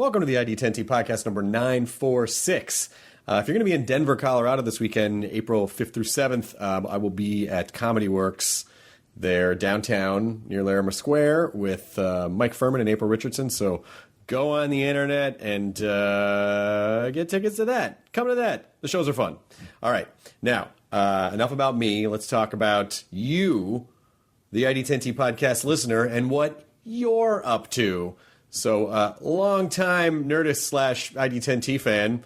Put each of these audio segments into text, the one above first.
Welcome to the ID10T podcast number 946. If you're going to be in Denver, Colorado this weekend, April 5th through 7th, I will be at Comedy Works there downtown near Larimer Square with Mike Furman and April Richardson. So go on the internet and get tickets to that. Come to that. The shows are fun. All right. Now, enough about me. Let's talk about you, the ID10T podcast listener, and what you're up to. So, long-time Nerdist / ID10T fan,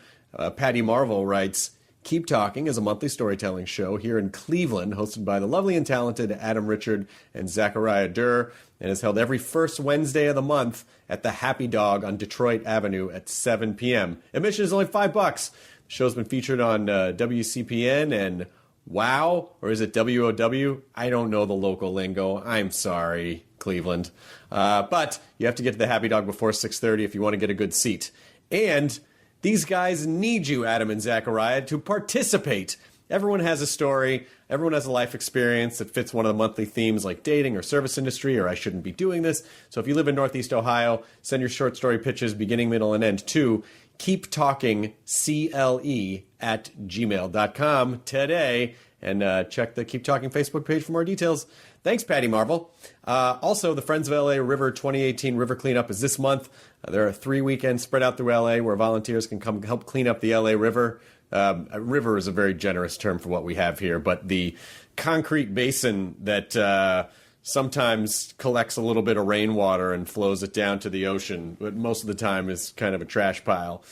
Patty Marvel writes, Keep Talking is a monthly storytelling show here in Cleveland, hosted by the lovely and talented Adam Richard and Zachariah Durr, and is held every first Wednesday of the month at the Happy Dog on Detroit Avenue at 7 p.m. Admission is only $5. The show's been featured on WCPN and WOW, or is it WOW? I don't know the local lingo. I'm sorry, Cleveland. But you have to get to the Happy Dog before 6:30 if you want to get a good seat. And these guys need you, Adam and Zachariah, to participate. Everyone has a story. Everyone has a life experience that fits one of the monthly themes like dating or service industry or I shouldn't be doing this. So if you live in Northeast Ohio, send your short story pitches beginning, middle, and end to keeptalkingcle@gmail.com today. And check the Keep Talking Facebook page for more details. Thanks, Patty Marvel. Also, the Friends of LA River 2018 River Cleanup is this month. There are 3 weekends spread out through LA where volunteers can come help clean up the LA River. A river is a very generous term for what we have here, but the concrete basin that sometimes collects a little bit of rainwater and flows it down to the ocean, but most of the time is kind of a trash pile.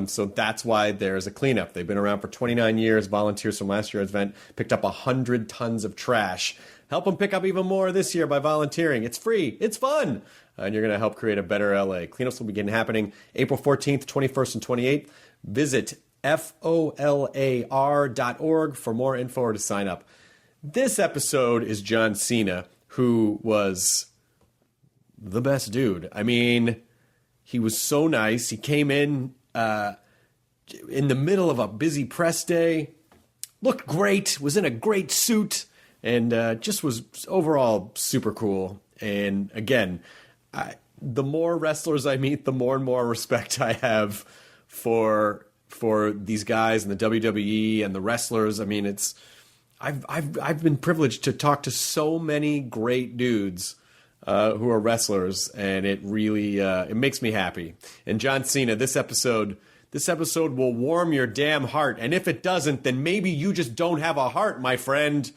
So that's why there's a cleanup. They've been around for 29 years. Volunteers from last year's event picked up 100 tons of trash. Help them pick up even more this year by volunteering. It's free. It's fun. And you're going to help create a better LA. Cleanups will begin happening April 14th, 21st, and 28th. Visit FOLAR.org for more info or to sign up. This episode is John Cena, who was the best dude. I mean, he was so nice. He came in the middle of a busy press day, looked great, was in a great suit, and just was overall super cool. And again, the more wrestlers I meet, the more and more respect I have for these guys in the WWE and the wrestlers. I mean, I've been privileged to talk to so many great dudes who are wrestlers, and it really it makes me happy. And John Cena, this episode will warm your damn heart. And if it doesn't, then maybe you just don't have a heart, my friend.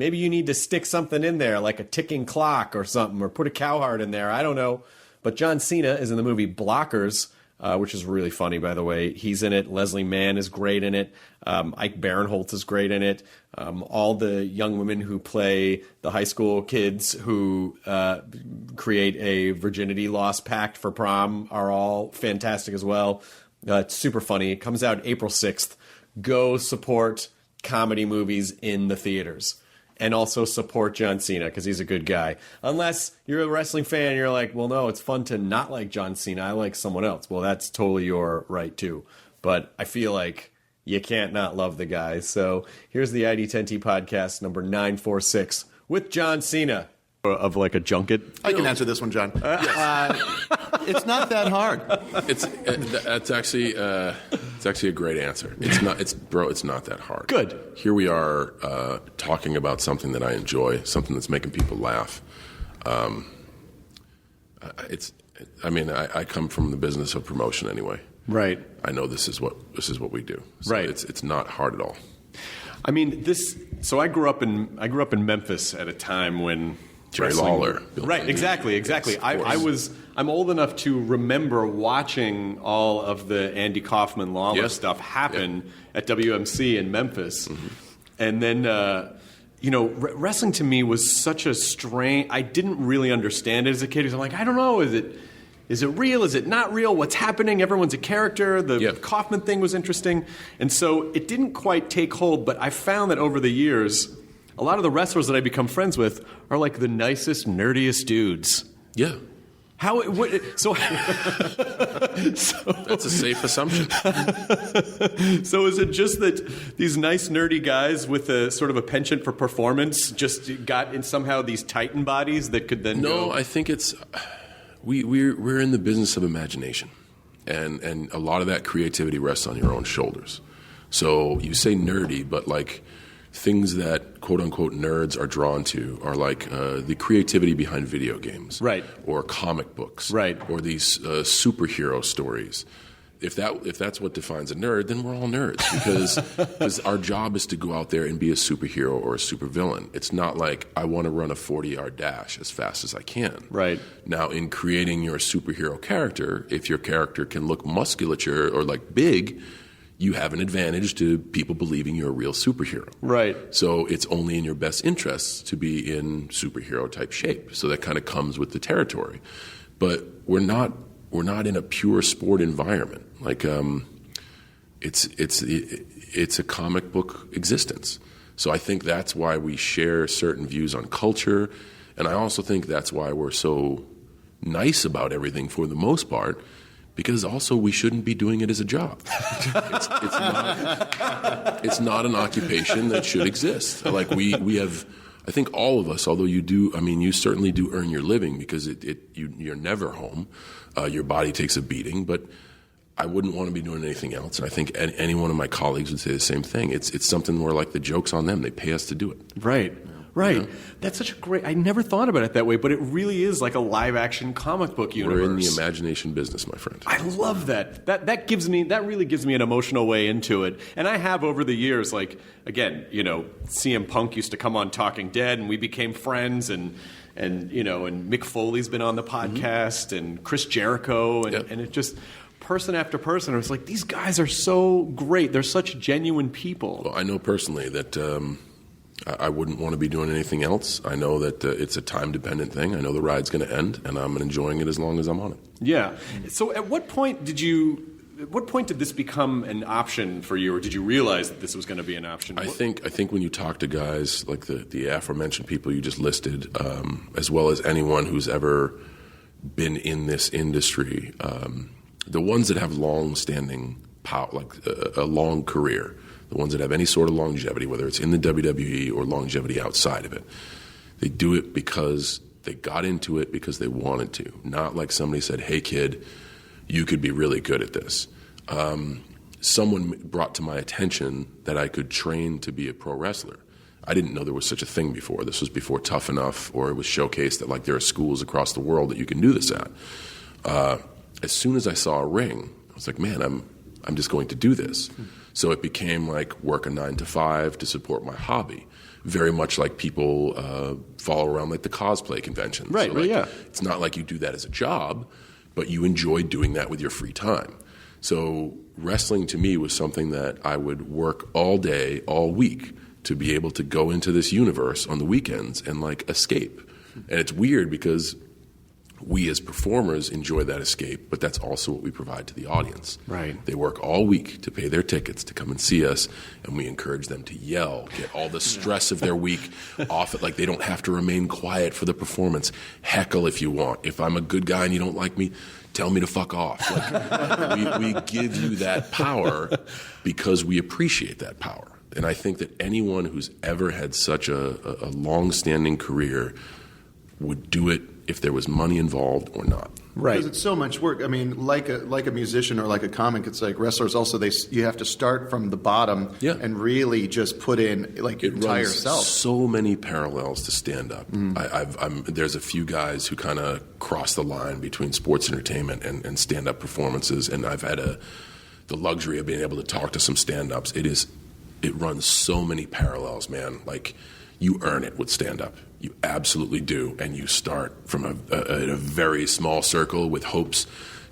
Maybe you need to stick something in there, like a ticking clock or something, or put a cow heart in there. I don't know. But John Cena is in the movie Blockers, which is really funny, by the way. He's in it. Leslie Mann is great in it. Ike Barinholtz is great in it. All the young women who play the high school kids who create a virginity loss pact for prom are all fantastic as well. It's super funny. It comes out April 6th. Go support comedy movies in the theaters. And also support John Cena, because he's a good guy. Unless you're a wrestling fan and you're like, well, no, it's fun to not like John Cena. I like someone else. Well, that's totally your right, too. But I feel like you can't not love the guy. So here's the ID10T podcast number 946 with John Cena. Of like a junket. I can answer this one, John. It's not that hard. It's actually a great answer. It's not that hard. Good. Here we are talking about something that I enjoy, something that's making people laugh. I come from the business of promotion anyway. Right. I know this is what we do. So right. It's not hard at all. I mean, so I grew up in Memphis at a time when Jerry Lawler. Right, exactly. I'm old enough to remember watching all of the Andy Kaufman Lawler stuff happen at WMC in Memphis. Mm-hmm. And then, wrestling to me was such a strange, I didn't really understand it as a kid. Because I'm like, I don't know, is it real? Is it not real? What's happening? Everyone's a character. The Kaufman thing was interesting. And so it didn't quite take hold, but I found that over the years, a lot of the wrestlers that I become friends with are like the nicest, nerdiest dudes. Yeah. So that's a safe assumption. So is it just that these nice, nerdy guys with a sort of a penchant for performance just got in somehow these titan bodies that could then No, I think it's... We're in the business of imagination. and a lot of that creativity rests on your own shoulders. So you say nerdy, but like things that quote unquote nerds are drawn to are like the creativity behind video games, right, or comic books, right, or these superhero stories. If that's what defines a nerd, then we're all nerds because our job is to go out there and be a superhero or a supervillain. It's not like I want to run a 40-yard dash as fast as I can. Right. Now, in creating your superhero character, if your character can look musculature or like big, you have an advantage to people believing you're a real superhero. Right. So it's only in your best interests to be in superhero type shape. So that kind of comes with the territory. But we're not in a pure sport environment. Like it's a comic book existence. So I think that's why we share certain views on culture, and I also think that's why we're so nice about everything for the most part, because also we shouldn't be doing it as a job. It's not an occupation that should exist. Like we have, I think all of us, although you certainly do earn your living because you're never home. Your body takes a beating, but I wouldn't want to be doing anything else. And I think any one of my colleagues would say the same thing. It's something where like the joke's on them. They pay us to do it. Right. Right. Yeah. That's such a great... I never thought about it that way, but it really is like a live-action comic book universe. We're in the imagination business, my friend. I love that. That really gives me an emotional way into it. And I have over the years, like, again, CM Punk used to come on Talking Dead, and we became friends, and Mick Foley's been on the podcast, and Chris Jericho, and it just... person after person, I was like, these guys are so great. They're such genuine people. Well, I know personally that I wouldn't want to be doing anything else. I know that it's a time-dependent thing. I know the ride's going to end, and I'm enjoying it as long as I'm on it. Yeah. So at what point did this become an option for you, or did you realize that this was going to be an option? I think when you talk to guys like the aforementioned people you just listed, as well as anyone who's ever been in this industry, the ones that have long-standing power, like a long career, the ones that have any sort of longevity, whether it's in the WWE or longevity outside of it, they do it because they got into it because they wanted to. Not like somebody said, hey, kid, you could be really good at this. Someone brought to my attention that I could train to be a pro wrestler. I didn't know there was such a thing before. This was before Tough Enough, or it was showcased that like there are schools across the world that you can do this at. As soon as I saw a ring, I was like, man, I'm just going to do this. So it became like work a 9 to 5 to support my hobby. Very much like people follow around like the cosplay conventions. Right, so like, yeah. It's not like you do that as a job, but you enjoy doing that with your free time. So wrestling to me was something that I would work all day, all week to be able to go into this universe on the weekends and like escape. And it's weird because we as performers enjoy that escape, but that's also what we provide to the audience. Right. They work all week to pay their tickets to come and see us, and we encourage them to yell, get all the stress of their week off it. Like they don't have to remain quiet for the performance. Heckle if you want. If I'm a good guy and you don't like me, tell me to fuck off. Like, we give you that power because we appreciate that power. And I think that anyone who's ever had such a long-standing career would do it if there was money involved or not. Right. Because it's so much work. I mean, like a musician or like a comic, it's like wrestlers also, you have to start from the bottom and really just put in like your entire self. So many parallels to stand-up. There's a few guys who kind of cross the line between sports entertainment and stand-up performances, and I've had the luxury of being able to talk to some stand-ups. It runs so many parallels, man. Like, you earn it with stand-up. You absolutely do. And you start from a very small circle with hopes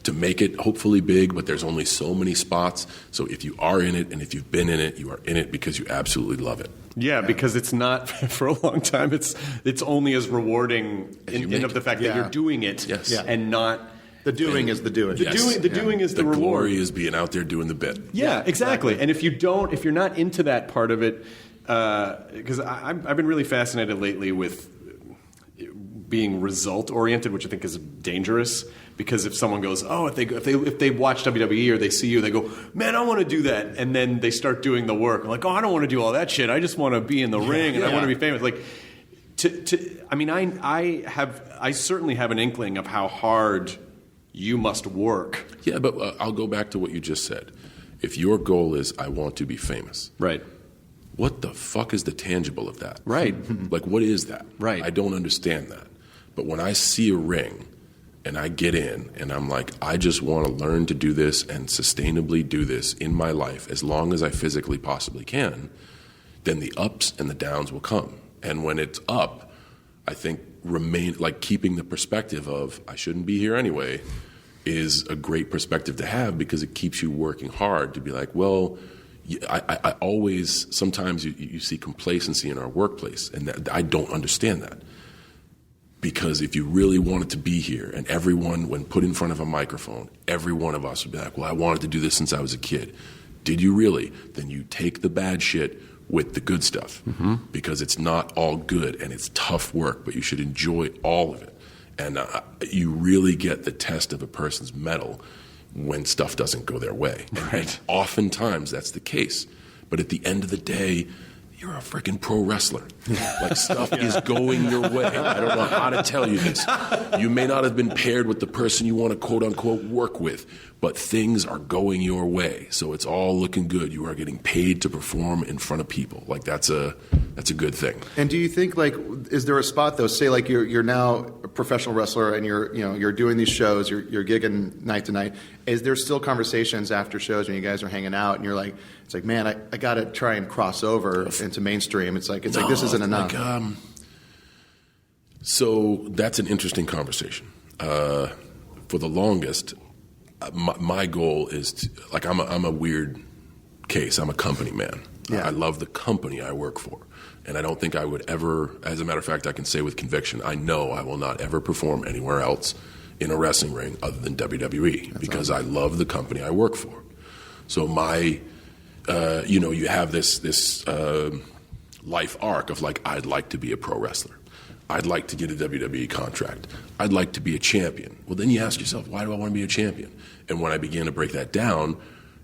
to make it hopefully big, but there's only so many spots. So if you are in it and if you've been in it, you are in it because you absolutely love it. Yeah, because it's not, for a long time, it's only as rewarding in of the fact that you're doing it and not... The doing is the doing. The doing is the reward. The glory is being out there doing the bit. Yeah, exactly. And if you're not into that part of it, because I've been really fascinated lately with being result oriented, which I think is dangerous. Because if someone goes, oh, if they watch WWE or they see you, they go, man, I want to do that, and then they start doing the work. I'm like, oh, I don't want to do all that shit. I just want to be in the ring and I want to be famous. Like, I certainly have an inkling of how hard You must work. Yeah, but I'll go back to what you just said. If your goal is, I want to be famous. Right. What the fuck is the tangible of that? Right. Like, what is that? Right. I don't understand that. But when I see a ring and I get in and I'm like, I just want to learn to do this and sustainably do this in my life as long as I physically possibly can, then the ups and the downs will come. And when it's up, I think keeping the perspective of I shouldn't be here anyway is a great perspective to have, because it keeps you working hard to be like, well, I always, sometimes you see complacency in our workplace, and I don't understand that. Because if you really wanted to be here, and everyone, when put in front of a microphone, every one of us would be like, well, I wanted to do this since I was a kid. Did you really? Then you take the bad shit with the good stuff, because it's not all good and it's tough work, but you should enjoy all of it. And you really get the test of a person's mettle when stuff doesn't go their way. And oftentimes that's the case. But at the end of the day, you're a freaking pro wrestler. Like, stuff is going your way. I don't know how to tell you this. You may not have been paired with the person you want to quote unquote work with, but things are going your way. So it's all looking good. You are getting paid to perform in front of people. Like, that's a good thing. And do you think, like, is there a spot though? Say, like, you're now a professional wrestler and you're doing these shows, you're gigging night to night. Is there still conversations after shows when you guys are hanging out and you're like, it's like, man, I got to try and cross over into mainstream. It's like this isn't enough. So that's an interesting conversation. For the longest, my goal is to, like, I'm a weird case. I'm a company man. Yeah. I love the company I work for. And I don't think I would ever, as a matter of fact, I can say with conviction, I know I will not ever perform anywhere else in a wrestling ring other than WWE, because I love the company I work for. So my, you have this life arc of, like, I'd like to be a pro wrestler. I'd like to get a WWE contract. I'd like to be a champion. Well, then you ask yourself, why do I want to be a champion? And when I began to break that down,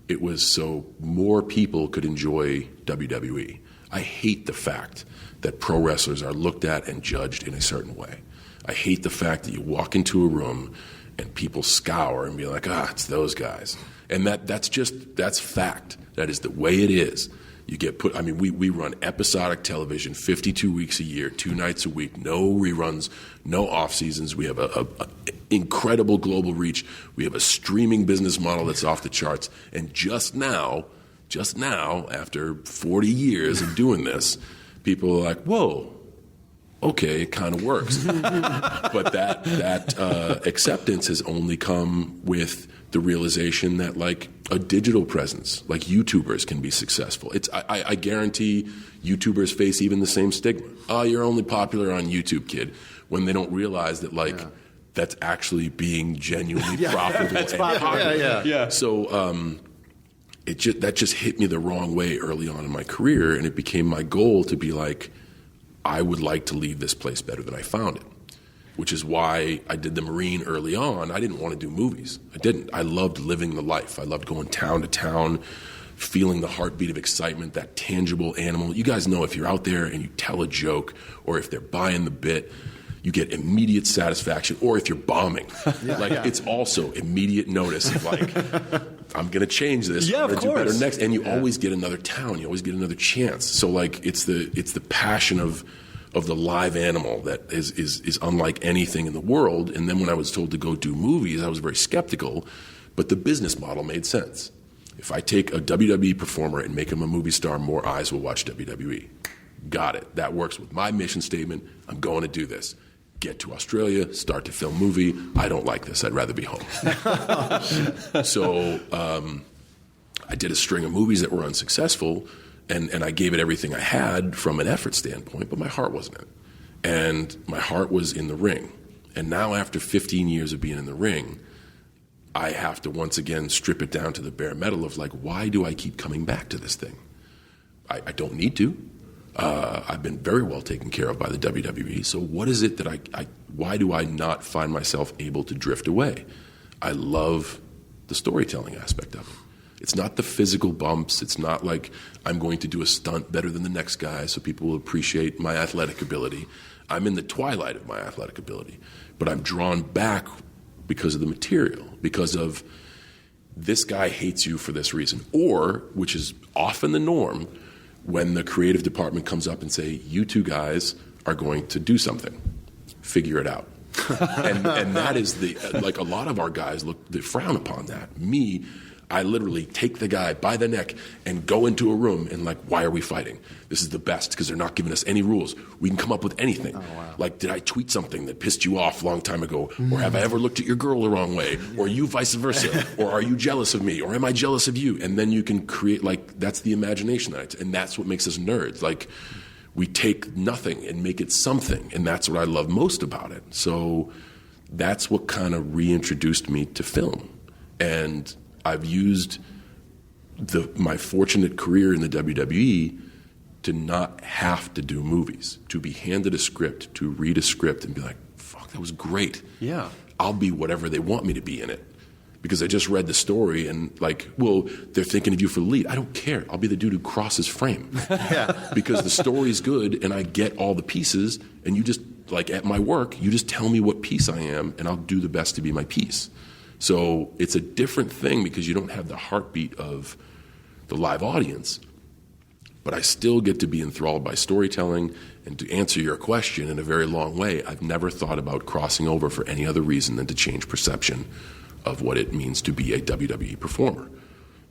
it was so more people could enjoy WWE. I hate the fact that pro wrestlers are looked at and judged in a certain way. I hate the fact that you walk into a room and people scour and be like, it's those guys. And that's fact. That is the way it is. You get put, we run episodic television 52 weeks a year, 2 nights a week, no reruns, no off seasons. We have a incredible global reach. We have a streaming business model that's off the charts. And just now, after 40 years of doing this, people are like, whoa, okay, it kind of works. But that acceptance has only come with the realization that, like, a digital presence, like YouTubers, can be successful. I guarantee YouTubers face even the same stigma. Oh, you're only popular on YouTube, kid, when they don't realize that, like, that's actually being genuinely profitable. That's popular. Yeah. So that just hit me the wrong way early on in my career, and it became my goal to be like, I would like to leave this place better than I found it, which is why I did the Marine early on. I didn't want to do movies. I didn't. I loved living the life. I loved going town to town, feeling the heartbeat of excitement, that tangible animal. You guys know, if you're out there and you tell a joke, or if they're buying the bit, you get immediate satisfaction. Or if you're bombing, it's also immediate notice of, like, I'm going to change this. Yeah, I'm of gonna do better course. next. And you always get another town. You always get another chance. So, like, it's the passion of the live animal that is unlike anything in the world. And then when I was told to go do movies, I was very skeptical, but the business model made sense. If I take a WWE performer and make him a movie star, more eyes will watch WWE. Got it. That works with my mission statement. I'm going to do this. Get to Australia, start to film movie. I don't like this. I'd rather be home. So I did a string of movies that were unsuccessful, and I gave it everything I had from an effort standpoint, but my heart wasn't in it. And my heart was in the ring. And now, after 15 years of being in the ring, I have to once again strip it down to the bare metal of, like, why do I keep coming back to this thing? I don't need to. I've been very well taken care of by the WWE. So what is it that why do I not find myself able to drift away? I love the storytelling aspect of it. It's not the physical bumps. It's not like I'm going to do a stunt better than the next guy so people will appreciate my athletic ability. I'm in the twilight of my athletic ability, but I'm drawn back because of the material, because of this guy hates you for this reason. Or, which is often the norm, when the creative department comes up and say, you two guys are going to do something. Figure it out. and that is like a lot of our guys they frown upon that. Me, I literally take the guy by the neck and go into a room and like, why are we fighting? This is the best because they're not giving us any rules. We can come up with anything. Oh, wow. Like, did I tweet something that pissed you off a long time ago? Or have I ever looked at your girl the wrong way? Or you vice versa? Or are you jealous of me? Or am I jealous of you? And then you can create, like, that's the imagination. And that's what makes us nerds. Like, we take nothing and make it something. And that's what I love most about it. So that's what kind of reintroduced me to film. And I've used my fortunate career in the WWE to not have to do movies, to be handed a script, to read a script and be like, fuck, that was great. Yeah. I'll be whatever they want me to be in it. Because I just read the story and like, well, they're thinking of you for the lead. I don't care. I'll be the dude who crosses frame. Yeah. Because the story's good and I get all the pieces and you just, like at my work, you just tell me what piece I am and I'll do the best to be my piece. So it's a different thing because you don't have the heartbeat of the live audience. But I still get to be enthralled by storytelling. And to answer your question in a very long way, I've never thought about crossing over for any other reason than to change perception of what it means to be a WWE performer.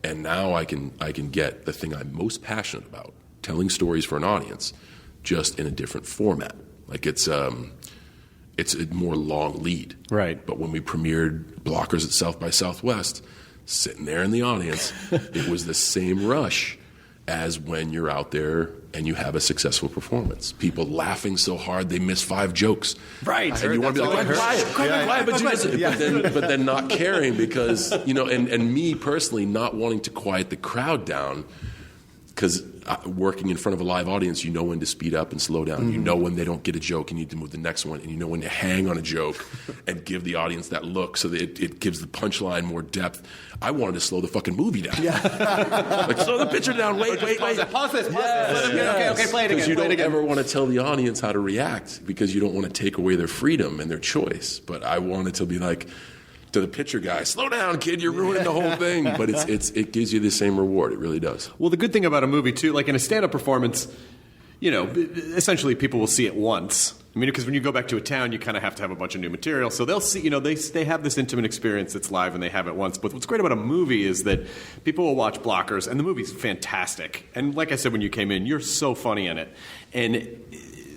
And now I can get the thing I'm most passionate about, telling stories for an audience, just in a different format. Like it's a more long lead. Right. But when we premiered Blockers at South by Southwest, sitting there in the audience, it was the same rush as when you're out there and you have a successful performance. People laughing so hard they miss 5 jokes. Right. And you want to be like, quiet, but then not caring because, you know, and me personally not wanting to quiet the crowd down because working in front of a live audience, you know when to speed up and slow down. Mm-hmm. You know when they don't get a joke and you need to move the next one. And you know when to hang on a joke and give the audience that look so that it gives the punchline more depth. I wanted to slow the fucking movie down. Yeah. Like, slow the picture down. Wait. Pause this. Yes. Okay, play it again. Because you don't ever want to tell the audience how to react because you don't want to take away their freedom and their choice. But I wanted to be like, to the pitcher guy, slow down, kid, you're ruining the whole thing. But it gives you the same reward. It really does. Well, the good thing about a movie, too, like in a stand-up performance, you know, essentially people will see it once. I mean, because when you go back to a town, you kind of have to have a bunch of new material. So they'll see, you know, they have this intimate experience that's live and they have it once. But what's great about a movie is that people will watch Blockers, and the movie's fantastic. And like I said when you came in, you're so funny in it.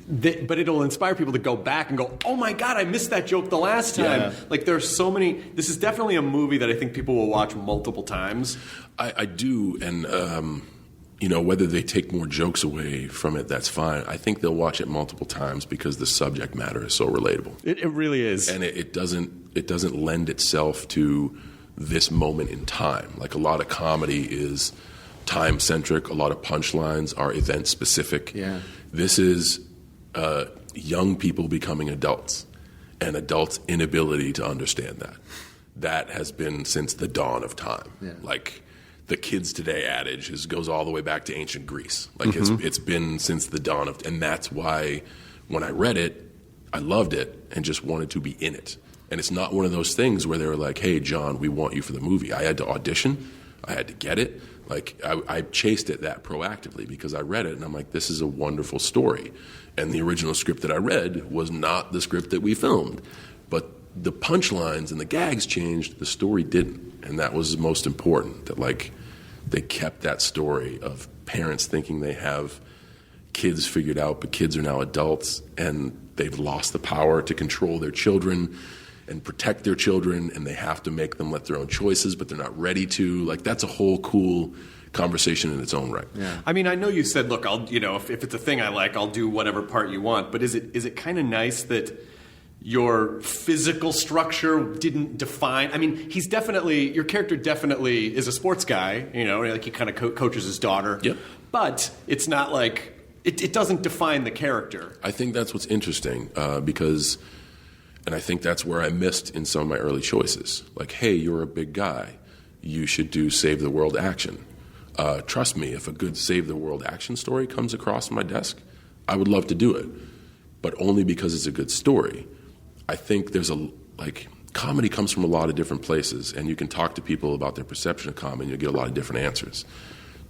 But it'll inspire people to go back and go, oh my God, I missed that joke the last time. Yeah. Like there's so many. This is definitely a movie that I think people will watch multiple times. I do, and you know, whether they take more jokes away from it, that's fine. I think they'll watch it multiple times because the subject matter is so relatable. It really is, and it doesn't lend itself to this moment in time. Like a lot of comedy is time centric. A lot of punchlines are event specific. Yeah. This is young people becoming adults and adults' inability to understand that. That has been since the dawn of time. Yeah. Like the kids today adage goes all the way back to ancient Greece. Like it's been since the dawn of, and that's why when I read it, I loved it and just wanted to be in it. And it's not one of those things where they were like, hey, John, we want you for the movie. I had to audition. I had to get it. Like I chased it that proactively because I read it and I'm like, this is a wonderful story. And the original script that I read was not the script that we filmed. But the punchlines and the gags changed, the story didn't. And that was most important, that like they kept that story of parents thinking they have kids figured out, but kids are now adults and they've lost the power to control their children and protect their children, and they have to make them let their own choices, but they're not ready to. Like that's a whole cool conversation in its own right. Yeah. I mean, I know you said, look, if it's a thing I like, I'll do whatever part you want. But is it kind of nice that your physical structure didn't define? I mean, your character definitely is a sports guy. You know, like he kind of coaches his daughter. Yep. But it's not like it doesn't define the character. I think that's what's interesting because. And I think that's where I missed in some of my early choices. Like, hey, you're a big guy. You should do Save the World action. Trust me, if a good Save the World action story comes across my desk, I would love to do it. But only because it's a good story. I think there's comedy comes from a lot of different places, and you can talk to people about their perception of comedy, and you'll get a lot of different answers.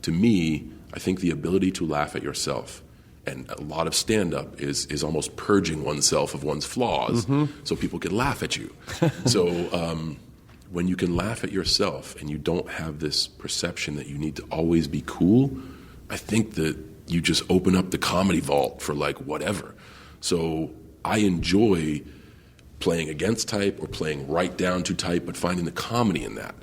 To me, I think the ability to laugh at yourself, and a lot of stand-up is almost purging oneself of one's flaws so people can laugh at you. So when you can laugh at yourself and you don't have this perception that you need to always be cool, I think that you just open up the comedy vault for like whatever. So I enjoy playing against type or playing right down to type, but finding the comedy in that.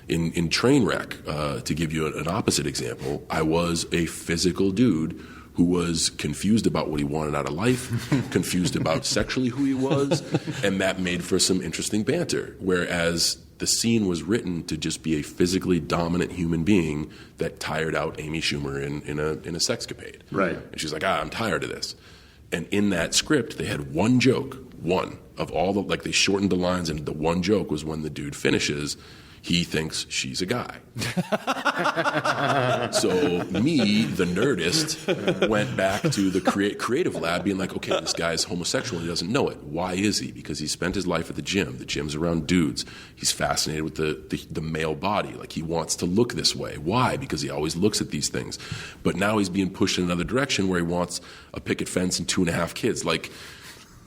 In Trainwreck, to give you an opposite example, I was a physical dude who was confused about what he wanted out of life, confused about sexually who he was, and that made for some interesting banter. Whereas the scene was written to just be a physically dominant human being that tired out Amy Schumer in a sexcapade. Right. And she's like, I'm tired of this. And in that script, they had one joke, one of all the, like they shortened the lines, and the one joke was when the dude finishes, he thinks she's a guy. So me, the Nerdist, went back to the creative lab being like, okay, this guy's homosexual and he doesn't know it. Why is he? Because he spent his life at the gym. The gym's around dudes. He's fascinated with the male body. Like he wants to look this way. Why? Because he always looks at these things. But now he's being pushed in another direction where he wants a picket fence and 2.5 kids. Like,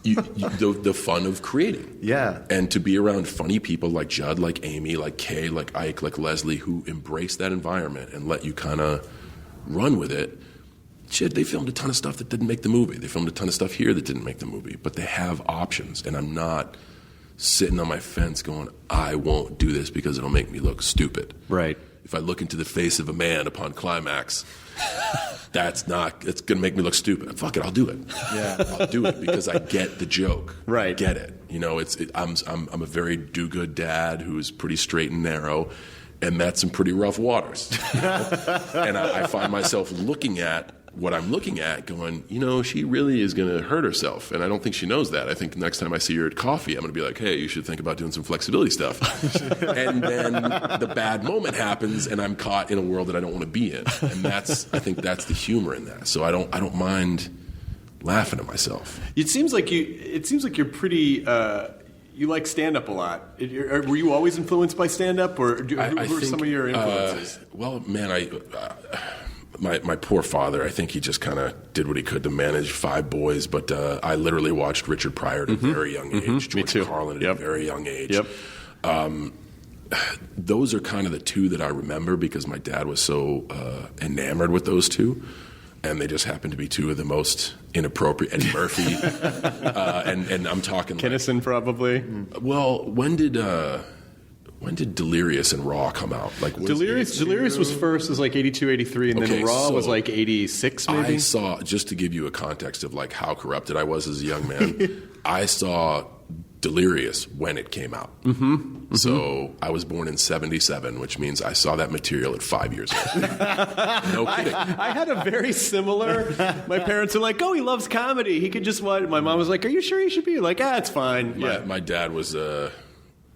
the fun of creating. Yeah. And to be around funny people like Judd, like Amy, like Kay, like Ike, like Leslie, who embrace that environment and let you kind of run with it. Shit, they filmed a ton of stuff that didn't make the movie. They filmed a ton of stuff here that didn't make the movie. But they have options, and I'm not sitting on my fence going, I won't do this because it'll make me look stupid. Right. If I look into the face of a man upon climax, it's going to make me look stupid. Fuck it, I'll do it. Yeah. I'll do it because I get the joke. Right. I get it. You know, I'm a very do-good dad who's pretty straight and narrow, and met some pretty rough waters. And I find myself looking at what I'm looking at going, you know, she really is going to hurt herself. And I don't think she knows that. I think next time I see her at coffee, I'm going to be like, hey, you should think about doing some flexibility stuff. And then the bad moment happens and I'm caught in a world that I don't want to be in. And I think that's the humor in that. So I don't mind laughing at myself. It seems like you're pretty, you like stand-up a lot. Were you always influenced by stand-up, or who are some of your influences? Well, man, My poor father, I think he just kind of did what he could to manage 5 boys, but I literally watched Richard Pryor at a very young age, George Carlin at a very young age. Yep. Those are kind of the two that I remember because my dad was so enamored with those two, and they just happened to be two of the most inappropriate. Eddie Murphy, and I'm talking Kinnison, probably. Well, when did Delirious and Raw come out? Like Delirious was first, was like 82, 83, and then Raw was like 86, maybe? I saw, just to give you a context of like how corrupted I was as a young man, I saw Delirious when it came out. So I was born in 77, which means I saw that material at 5 years old. No kidding. I had a very similar, my parents were like, oh, he loves comedy. He could just watch. My mom was like, are you sure he should be? Like, it's fine. My dad was...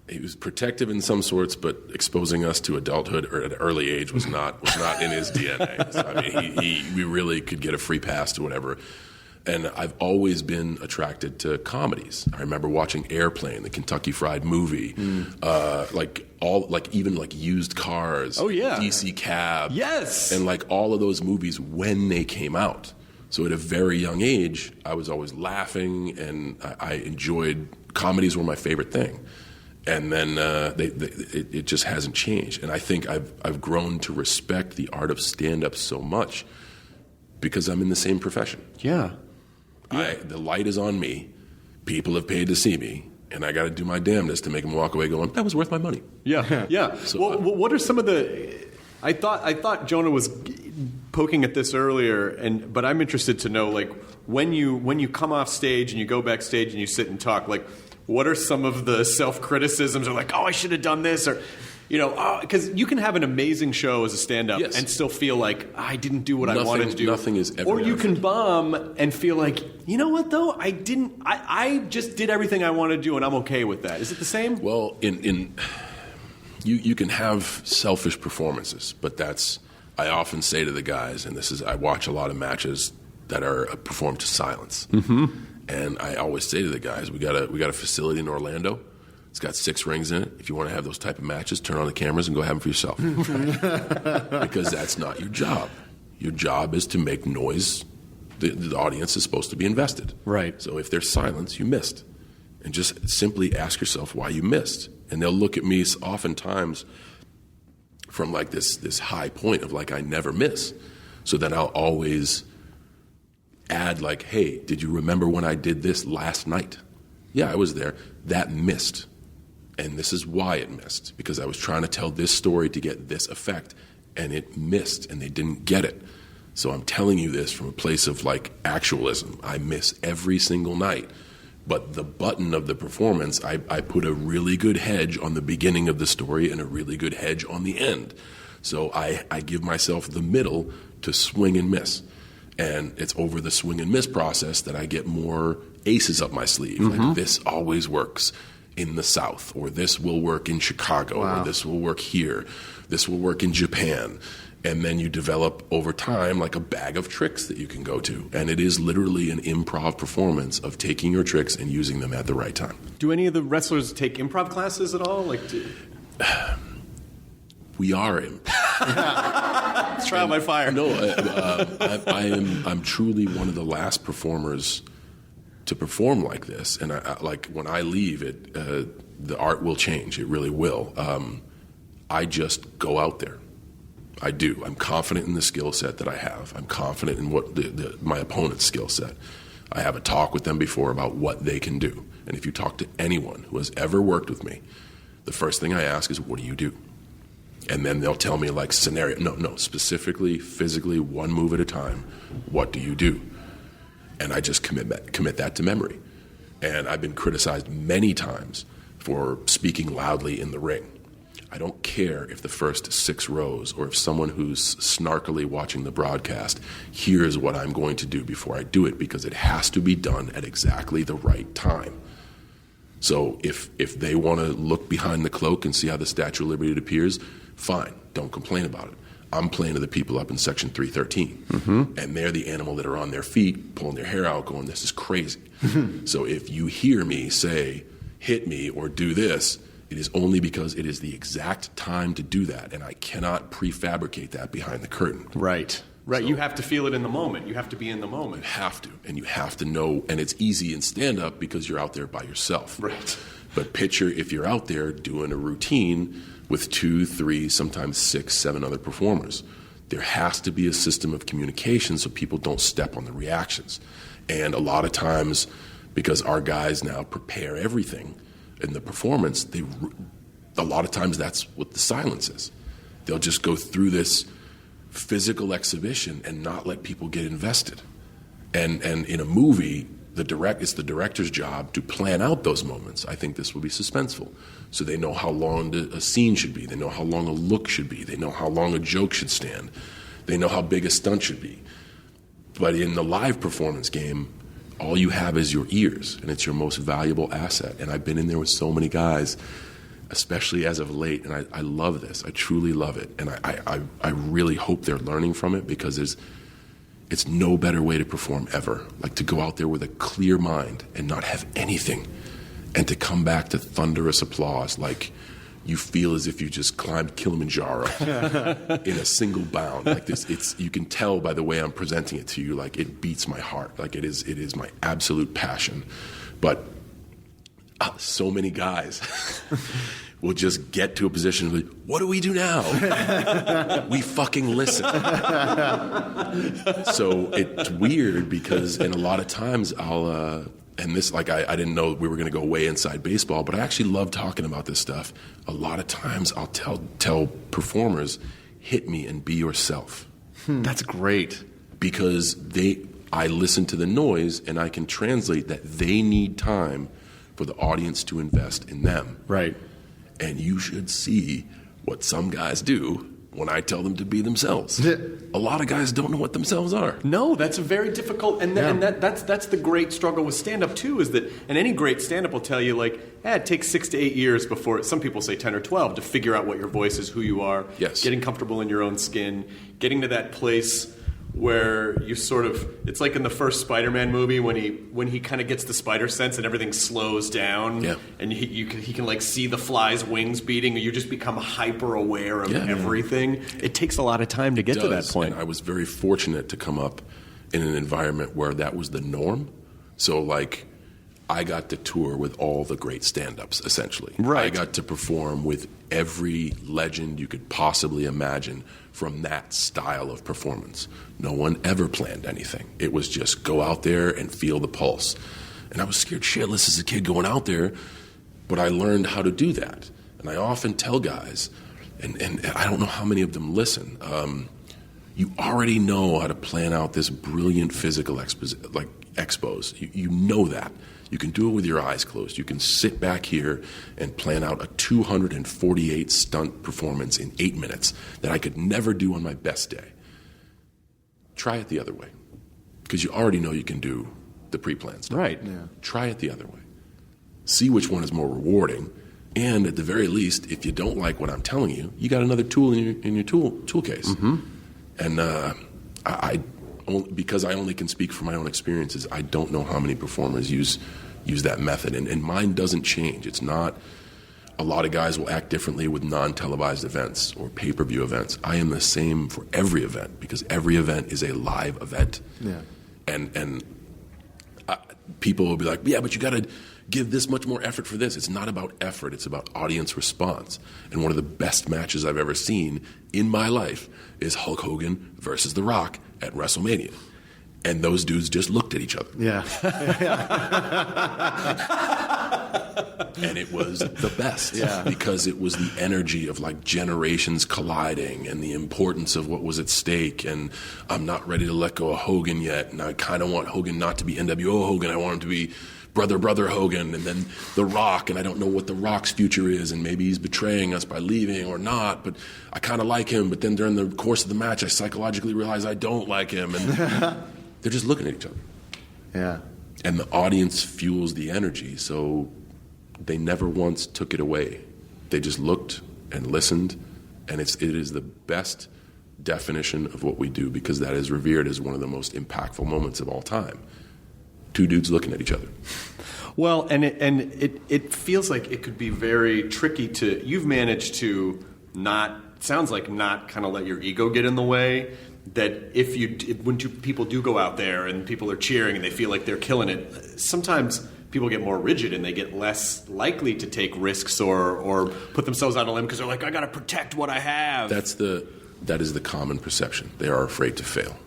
he was protective in some sorts, but exposing us to adulthood or at an early age was not in his DNA. So, I mean, we really could get a free pass to whatever. And I've always been attracted to comedies. I remember watching Airplane, the Kentucky Fried Movie, even Used Cars, oh yeah, DC Cab, yes, and like all of those movies when they came out. So at a very young age, I was always laughing, and I enjoyed comedies. Were my favorite thing. And then it just hasn't changed. And I think I've grown to respect the art of stand-up so much because I'm in the same profession. Yeah. The light is on me. People have paid to see me. And I got to do my damnedest to make them walk away going, that was worth my money. Yeah, yeah. So, what are some of the... I thought Jonah was poking at this earlier, but I'm interested to know, like, when you come off stage and you go backstage and you sit and talk, like... What are some of the self-criticisms or like, oh, I should have done this, or, you know, because you can have an amazing show as a stand-up and still feel like, I didn't do what I wanted to do. Nothing is ever. Or you can bomb and feel like, you know what, though? I just did everything I wanted to do and I'm okay with that. Is it the same? Well, you can have selfish performances, but I often say to the guys, and I watch a lot of matches that are performed to silence. And I always say to the guys, we got a facility in Orlando It's got 6 rings in it. If you want to have those type of matches, turn on the cameras and go have them for yourself. Because that's not your job. Your job is to make noise. The audience is supposed to be invested. Right. So if there's silence, you missed. And just simply ask yourself why you missed. And they'll look at me oftentimes from like this high point of like, I never miss. So then I'll always add like, hey, did you remember when I did this last night? Yeah, I was there. That missed. And this is why it missed. Because I was trying to tell this story to get this effect, and it missed, and they didn't get it. So I'm telling you this from a place of like actualism. I miss every single night. But the button of the performance, I put a really good hedge on the beginning of the story and a really good hedge on the end. So I give myself the middle to swing and miss. And it's over the swing and miss process that I get more aces up my sleeve. Mm-hmm. Like, this always works in the South, or this will work in Chicago, or this will work here, this will work in Japan. And then you develop over time like a bag of tricks that you can go to. And it is literally an improv performance of taking your tricks and using them at the right time. Do any of the wrestlers take improv classes at all? We are trial by fire. No, I'm truly one of the last performers to perform like this. And I like when I leave, the art will change. It really will. I just go out there. I do. I'm confident in the skill set that I have. I'm confident in what my opponent's skill set. I have a talk with them before about what they can do. And if you talk to anyone who has ever worked with me, the first thing I ask is, what do you do? And then they'll tell me like scenario. No, specifically, physically, one move at a time. What do you do? And I just commit that to memory. And I've been criticized many times for speaking loudly in the ring. I don't care if the first 6 rows or if someone who's snarkily watching the broadcast hears what I'm going to do before I do it, because it has to be done at exactly the right time. So if they want to look behind the cloak and see how the Statue of Liberty appears, fine, don't complain about it. I'm playing to the people up in Section 313, and they're the animal that are on their feet, pulling their hair out, going, this is crazy. So if you hear me say, hit me or do this, it is only because it is the exact time to do that, and I cannot prefabricate that behind the curtain. Right. So, you have to feel it in the moment. You have to be in the moment. You have to, and you have to know, and it's easy in stand-up because you're out there by yourself. Right. But picture if you're out there doing a routine with 2, 3, sometimes 6, 7 other performers. There has to be a system of communication so people don't step on the reactions. And a lot of times, because our guys now prepare everything in the performance, a lot of times that's what the silence is. They'll just go through this physical exhibition and not let people get invested. And in a movie, it's the director's job to plan out those moments. I think this will be suspenseful. So they know how long a scene should be. They know how long a look should be. They know how long a joke should stand. They know how big a stunt should be. But in the live performance game, all you have is your ears, and it's your most valuable asset. And I've been in there with so many guys, especially as of late, and I love this. I truly love it. And I really hope they're learning from it, because it's no better way to perform ever. Like to go out there with a clear mind and not have anything, and to come back to thunderous applause like you feel as if you just climbed Kilimanjaro in a single bound. Like this, you can tell by the way I'm presenting it to you, like it beats my heart. Like it is my absolute passion. But so many guys will just get to a position of like, what do we do now? We fucking listen. So it's weird because, and a lot of times I'll, and this, like, I didn't know we were going to go way inside baseball, but I actually love talking about this stuff. A lot of times I'll tell performers, hit me and be yourself. That's great. Because I listen to the noise and I can translate that they need time for the audience to invest in them. Right. And you should see what some guys do when I tell them to be themselves. A lot of guys don't know what themselves are. No, that's a very difficult, and that's the great struggle with stand-up too, is that, and any great stand-up will tell you, like, it takes 6 to 8 years before, some people say 10 or 12, to figure out what your voice is, who you are, yes, getting comfortable in your own skin, getting to that place where you sort of, it's like in the first Spider-Man movie when he kind of gets the spider sense and everything slows down, and he can like see the fly's wings beating, and you just become hyper aware of everything. It takes a lot of time to get to that point. And I was very fortunate to come up in an environment where that was the norm. So like, I got to tour with all the great stand-ups, essentially. Right. I got to perform with every legend you could possibly imagine from that style of performance. No one ever planned anything. It was just go out there and feel the pulse. And I was scared shitless as a kid going out there, but I learned how to do that. And I often tell guys, and I don't know how many of them listen, you already know how to plan out this brilliant physical expos. You know that. You can do it with your eyes closed. You can sit back here and plan out a 248 stunt performance in 8 minutes that I could never do on my best day. Try it the other way, because you already know you can do the pre-planned stuff. Right. Yeah. Try it the other way. See which one is more rewarding, and at the very least, if you don't like what I'm telling you, you got another tool in your tool case. Mm-hmm. And because I only can speak from my own experiences, I don't know how many performers use that method. And mine doesn't change. It's not, a lot of guys will act differently with non-televised events or pay-per-view events. I am the same for every event, because every event is a live event. Yeah. And people will be like, yeah, but you got to give this much more effort for this. It's not about effort. It's about audience response. And one of the best matches I've ever seen in my life is Hulk Hogan versus The Rock at WrestleMania. And those dudes just looked at each other. Yeah. And it was the best. Yeah. Because it was the energy of like generations colliding and the importance of what was at stake. And I'm not ready to let go of Hogan yet. And I kind of want Hogan not to be NWO Hogan. I want him to be Brother Hogan, and then The Rock, and I don't know what The Rock's future is, and maybe he's betraying us by leaving or not, but I kind of like him, but then during the course of the match, I psychologically realize I don't like him, and they're just looking at each other. Yeah. And the audience fuels the energy, so they never once took it away. They just looked and listened, and it is the best definition of what we do, because that is revered as one of the most impactful moments of all time. Two dudes looking at each other. Well, and it feels like it could be very tricky to. You've managed to not kind of let your ego get in the way. That when people do go out there and people are cheering and they feel like they're killing it, sometimes people get more rigid and they get less likely to take risks or put themselves on a limb because they're like, I got to protect what I have. That is the common perception. They are afraid to fail.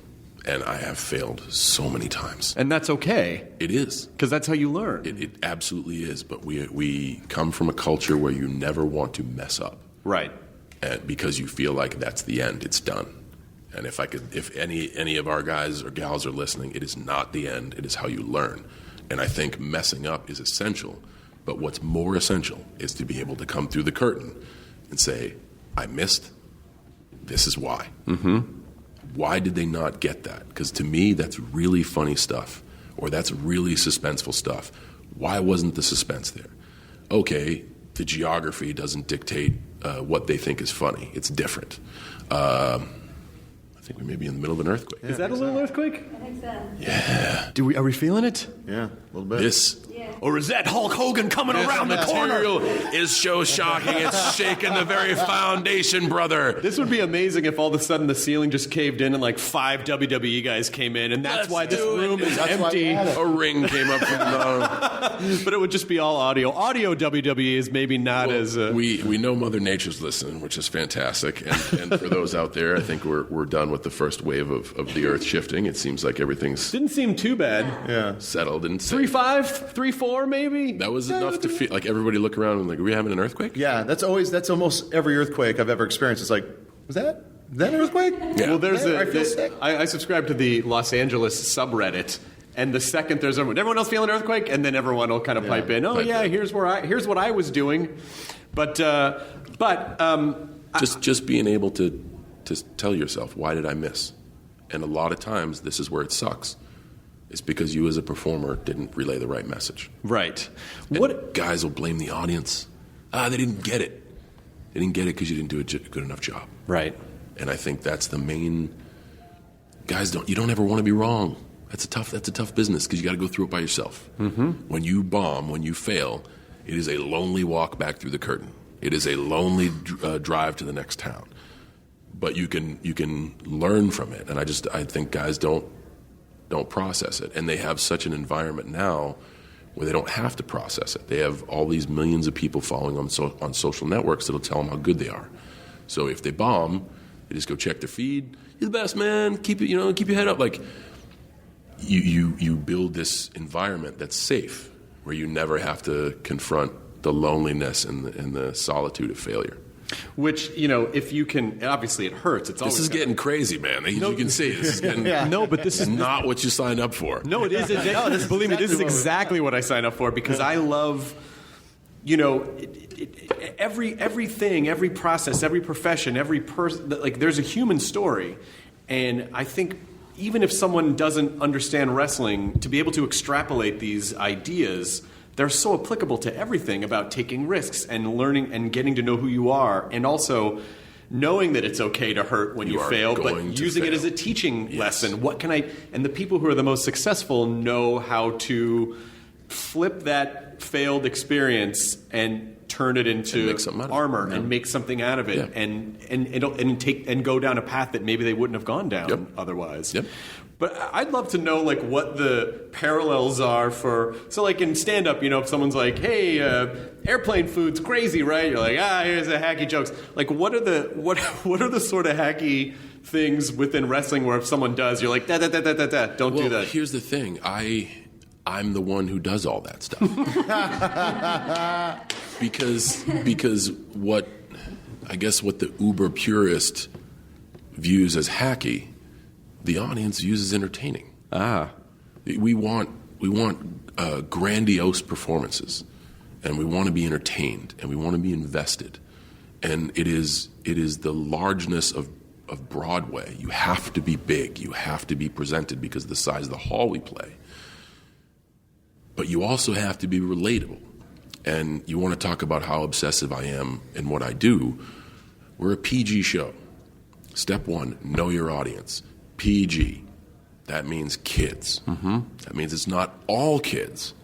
And I have failed so many times. And that's okay. It is. Because that's how you learn. It absolutely is. But we come from a culture where you never want to mess up. Right. And because you feel like that's the end, it's done. And if any of our guys or gals are listening, it is not the end. It is how you learn. And I think messing up is essential. But what's more essential is to be able to come through the curtain and say, I missed. This is why. Mm-hmm. Why did they not get that? Because to me, that's really funny stuff, or that's really suspenseful stuff. Why wasn't the suspense there? Okay, the geography doesn't dictate what they think is funny. It's different. I think we may be in the middle of an earthquake. Yeah, is that a little earthquake? I think so. Yeah. Are we feeling it? Yeah, a little bit. Or is that Hulk Hogan coming around the corner? Is show shocking. It's shaking the very foundation, brother. This would be amazing if all of a sudden the ceiling just caved in and like 5 WWE guys came in, and that's why this room is empty. A ring came up from the bottom. But it would just be all audio. Audio WWE is maybe not as... We know Mother Nature's listening, which is fantastic. And for those out there, I think we're done with the first wave of the earth shifting. It seems like everything's... Didn't seem too bad. Yeah. Settled. 3-5, 3-4 maybe? That was enough to feel like everybody look around and like, are we having an earthquake? Yeah, that's almost every earthquake I've ever experienced. It's like, is that an earthquake? Yeah. Well, I feel sick. I subscribe to the Los Angeles subreddit, and the second there's everyone else feeling an earthquake, and then everyone will kind of pipe in. Oh yeah, here's what I was doing, but just being able to tell yourself, why did I miss? And a lot of times this is where it sucks. It's because you as a performer didn't relay the right message. Right. And guys will blame the audience. They didn't get it. They didn't get it because you didn't do a good enough job. Right. And I think that's the main guys, you don't ever want to be wrong. That's a tough business because you got to go through it by yourself. Mm-hmm. When you bomb, when you fail, it is a lonely walk back through the curtain. It is a lonely drive to the next town. But you can learn from it, and I think guys don't process it, and they have such an environment now where they don't have to process it. They have all these millions of people following them on social networks that'll tell them how good they are. So if they bomb, they just go check their feed. You're the best, man. Keep your head up. Like you build this environment that's safe, where you never have to confront the loneliness and the solitude of failure. Which, if you can, obviously it hurts. This is getting crazy, man. You can see this is getting no, but this is not what you signed up for. No, it is. Believe me, this is exactly what I signed up for, because I love, everything, every process, every profession, every person. Like, there's a human story, and I think even if someone doesn't understand wrestling, to be able to extrapolate these ideas, they're so applicable to everything about taking risks and learning and getting to know who you are, and also knowing that it's okay to hurt when you fail, but using it as a teaching lesson. What can I? And the people who are the most successful know how to flip that failed experience and turn it into armor and make something out of it, and go down a path that maybe they wouldn't have gone down otherwise. Yep. But I'd love to know, like, what the parallels are for. So, like, in stand-up, if someone's like, "Hey, airplane food's crazy, right?" You're like, "Here's the hacky jokes." Like, what are the sort of hacky things within wrestling where if someone does, you're like, "Da da da da da da, don't do that." Here's the thing, I'm the one who does all that stuff. because what the uber purist views as hacky, the audience views as entertaining. We want grandiose performances, and we want to be entertained, and we want to be invested. And it is the largeness of Broadway. You have to be big. You have to be presented because of the size of the hall we play. But you also have to be relatable. And you want to talk about how obsessive I am in what I do. We're a PG show. Step one, know your audience. PG. That means kids. Mm-hmm. That means it's not all kids,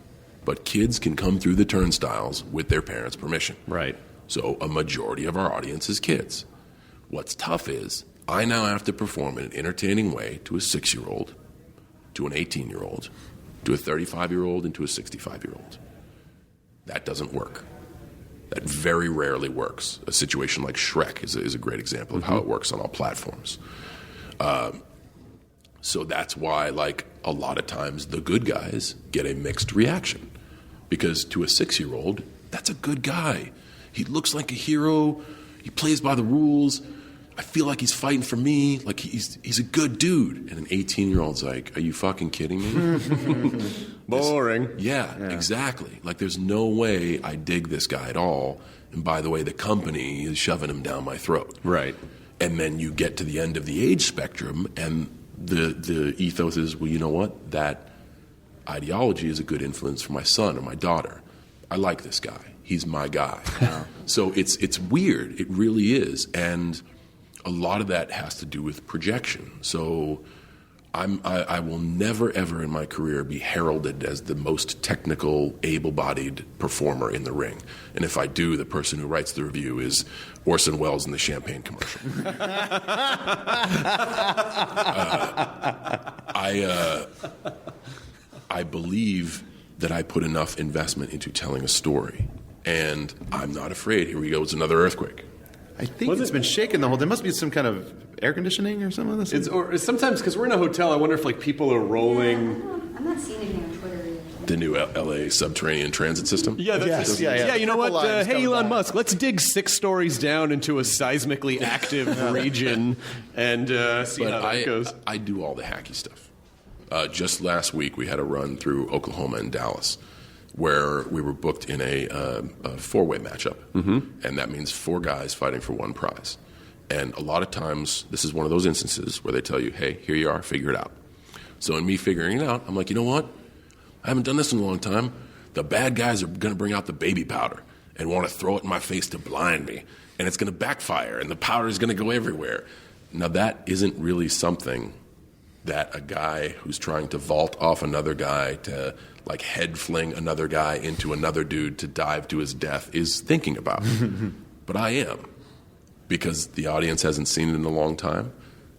but kids can come through the turnstiles with their parents' permission. Right. So a majority of our audience is kids. What's tough is I now have to perform in an entertaining way to a 6-year-old, to an 18-year-old, to a 35-year-old, and to a 65-year-old. That doesn't work. That very rarely works. A situation like Shrek is a great example of how it works on all platforms. So that's why, like, a lot of times the good guys get a mixed reaction. Because to a 6-year-old, that's a good guy. He looks like a hero. He plays by the rules. I feel like he's fighting for me. Like, he's a good dude. And an 18-year-old's like, are you fucking kidding me? Boring. Yeah, exactly. Like, there's no way I dig this guy at all. And by the way, the company is shoving him down my throat. Right. And then you get to the end of the age spectrum, and the ethos is, well, you know what? That ideology is a good influence for my son or my daughter. I like this guy. He's my guy. Yeah. So it's weird. It really is. And a lot of that has to do with projection. So I will never, ever in my career be heralded as the most technical, able-bodied performer in the ring. And if I do, the person who writes the review is Orson Welles in the champagne commercial. I believe that I put enough investment into telling a story. And I'm not afraid. Here we go. It's another earthquake. I think it's been shaking the whole. There must be some kind of air conditioning or something. Or sometimes, because we're in a hotel, I wonder if, like, people are rolling. Yeah, I'm not seeing anything on Twitter. The new LA subterranean transit system. Yeah, yeah. You know what? Hey, Elon Musk, let's dig 6 stories down into a seismically active region and see how that goes. I do all the hacky stuff. Just last week, we had a run through Oklahoma and Dallas, where we were booked in a 4-way matchup. Mm-hmm. And that means 4 guys fighting for 1 prize. And a lot of times, this is one of those instances where they tell you, hey, here you are, figure it out. So in me figuring it out, I'm like, you know what? I haven't done this in a long time. The bad guys are going to bring out the baby powder and want to throw it in my face to blind me. And it's going to backfire, and the powder is going to go everywhere. Now, that isn't really something that a guy who's trying to vault off another guy to like head fling another guy into another dude to dive to his death is thinking about. But I am, because the audience hasn't seen it in a long time.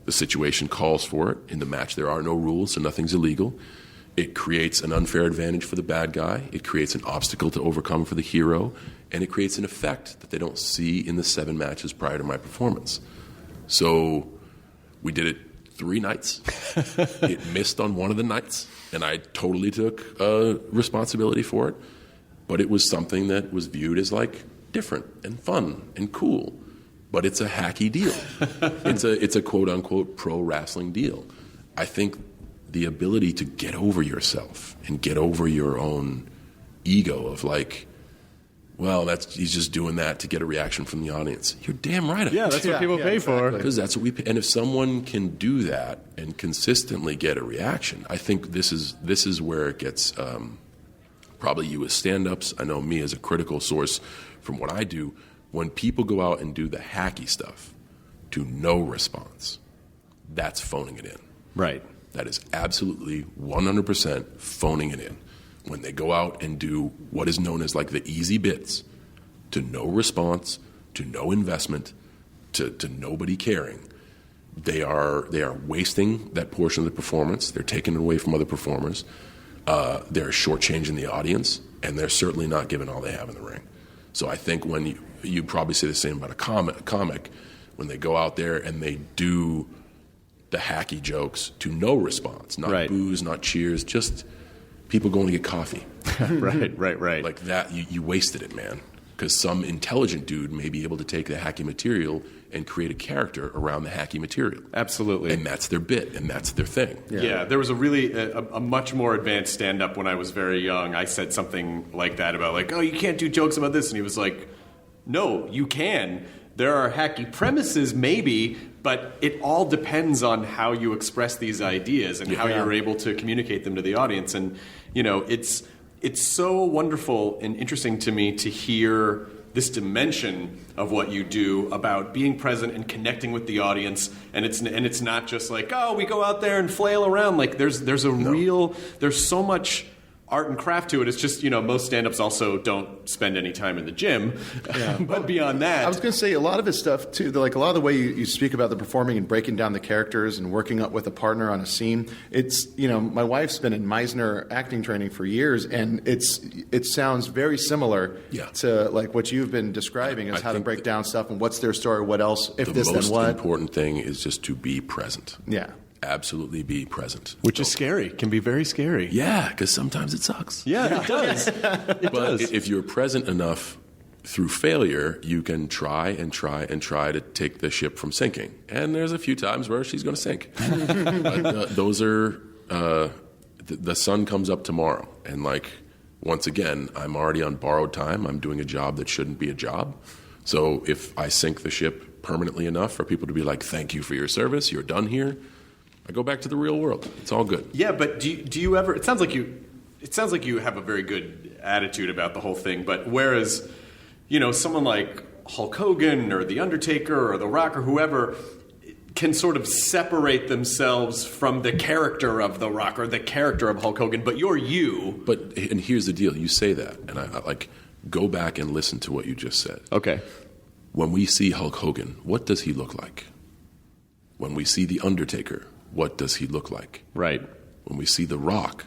The situation calls for it. In the match, there are no rules, so nothing's illegal. It creates an unfair advantage for the bad guy. It creates an obstacle to overcome for the hero. And it creates an effect that they don't see in the 7 matches prior to my performance. So we did it 3 nights. It missed on one of the nights, and I totally took responsibility for it. But it was something that was viewed as like different and fun and cool. But it's a hacky deal. It's a quote-unquote pro wrestling deal. I think the ability to get over yourself and get over your own ego of like, well, he's just doing that to get a reaction from the audience. You're damn right. Yeah, that's what people pay for. Because that's what we pay. And if someone can do that and consistently get a reaction, I think this is where it gets probably you as stand-ups. I know me as a critical source from what I do. When people go out and do the hacky stuff to no response, that's phoning it in. Right. That is absolutely 100% phoning it in. When they go out and do what is known as like the easy bits, to no response, to no investment, to nobody caring, they are wasting that portion of the performance. They're taking it away from other performers. They're shortchanging the audience, and they're certainly not giving all they have in the ring. So I think when you probably say the same about a comic, when they go out there and they do the hacky jokes to no response, not boos, not cheers, just people going to get coffee. Right. Like that, you wasted it, man. Because some intelligent dude may be able to take the hacky material and create a character around the hacky material. Absolutely. And that's their bit, and that's their thing. Yeah, there was a really a much more advanced stand-up when I was very young. I said something like that about like, oh, you can't do jokes about this. And he was like, no, you can. There are hacky premises, maybe, but it all depends on how you express these ideas and how you're able to communicate them to the audience. And, you know, it's so wonderful and interesting to me to hear this dimension of what you do about being present and connecting with the audience. And it's not just like, oh, we go out there and flail around. Like there's so much art and craft to it. It's just, you know, most stand-ups also don't spend any time in the gym. Yeah. But beyond that, I was going to say a lot of his stuff too. Like a lot of the way you speak about the performing and breaking down the characters and working up with a partner on a scene. It's, you know, my wife's been in Meisner acting training for years, and it sounds very similar to like what you've been describing as how to break down stuff and what's their story, what else, if this, then what. The most important thing is just to be present. Yeah. Absolutely be present. Which is scary. Can be very scary. Yeah, because sometimes it sucks. Yeah, it does. But if you're present enough through failure, you can try and try and try to take the ship from sinking. And there's a few times where she's going to sink. But those are the sun comes up tomorrow. And like, once again, I'm already on borrowed time. I'm doing a job that shouldn't be a job. So if I sink the ship permanently enough for people to be like, thank you for your service, you're done here, I go back to the real world. It's all good. Yeah, but do you ever? It sounds like you have a very good attitude about the whole thing. But whereas, you know, someone like Hulk Hogan or The Undertaker or The Rock or whoever can sort of separate themselves from the character of The Rock or the character of Hulk Hogan, but you're you. And here's the deal: you say that, and I like go back and listen to what you just said. Okay. When we see Hulk Hogan, what does he look like? When we see The Undertaker, what does he look like? Right. When we see The Rock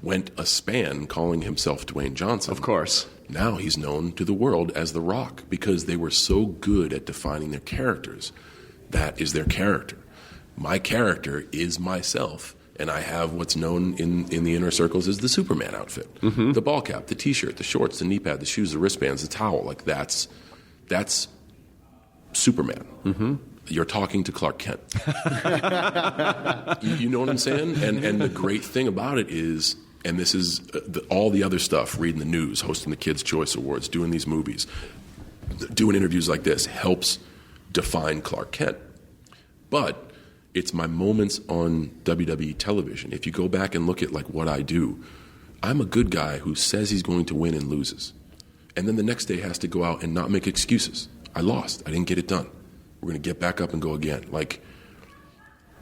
went a span calling himself Dwayne Johnson. Of course. Now he's known to the world as The Rock because they were so good at defining their characters. That is their character. My character is myself, and I have what's known in the inner circles as the Superman outfit. Mm-hmm. The ball cap, the T-shirt, the shorts, the knee pad, the shoes, the wristbands, the towel. Like that's Superman. Mm-hmm. You're talking to Clark Kent. You know what I'm saying? And the great thing about it is, and this is all the other stuff, reading the news, hosting the Kids' Choice Awards, doing these movies, doing interviews like this, helps define Clark Kent. But it's my moments on WWE television. If you go back and look at like what I do, I'm a good guy who says he's going to win and loses. And then the next day has to go out and not make excuses. I lost. I didn't get it done. We're going to get back up and go again. Like,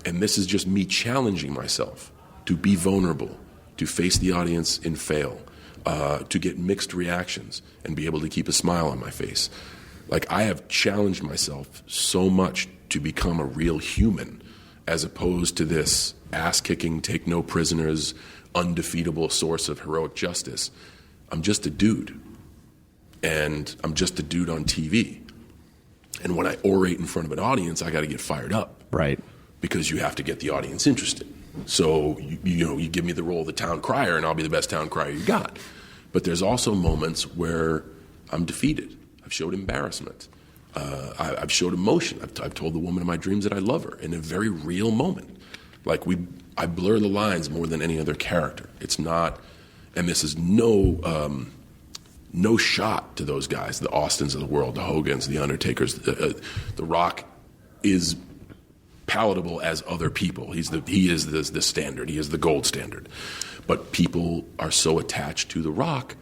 And this is just me challenging myself to be vulnerable, to face the audience and fail, to get mixed reactions and be able to keep a smile on my face. Like, I have challenged myself so much to become a real human, as opposed to this ass-kicking, take no prisoners, undefeatable source of heroic justice. I'm just a dude. And I'm just a dude on TV. And when I orate in front of an audience, I got to get fired up. Right. Because you have to get the audience interested. So, you give me the role of the town crier, and I'll be the best town crier you got. But there's also moments where I'm defeated. I've showed embarrassment. I've showed emotion. I've told the woman of my dreams that I love her in a very real moment. Like, I blur the lines more than any other character. It's not, and this is no shot to those guys, the Austins of the world, the Hogans, the Undertakers. The Rock is palatable as other people. He is the standard. He is the gold standard. But people are so attached to The Rock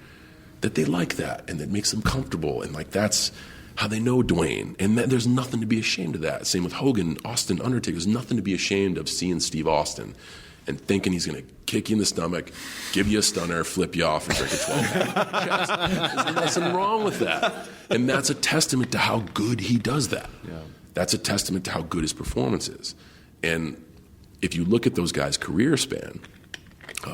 that they like that, and that makes them comfortable, and like that's how they know Dwayne. And there's nothing to be ashamed of that. Same with Hogan, Austin, Undertaker. There's nothing to be ashamed of seeing Steve Austin and thinking he's going to kick you in the stomach, give you a stunner, flip you off, and drink a 12-pack. There's nothing wrong with that. And that's a testament to how good he does that. Yeah. That's a testament to how good his performance is. And if you look at those guys' career span,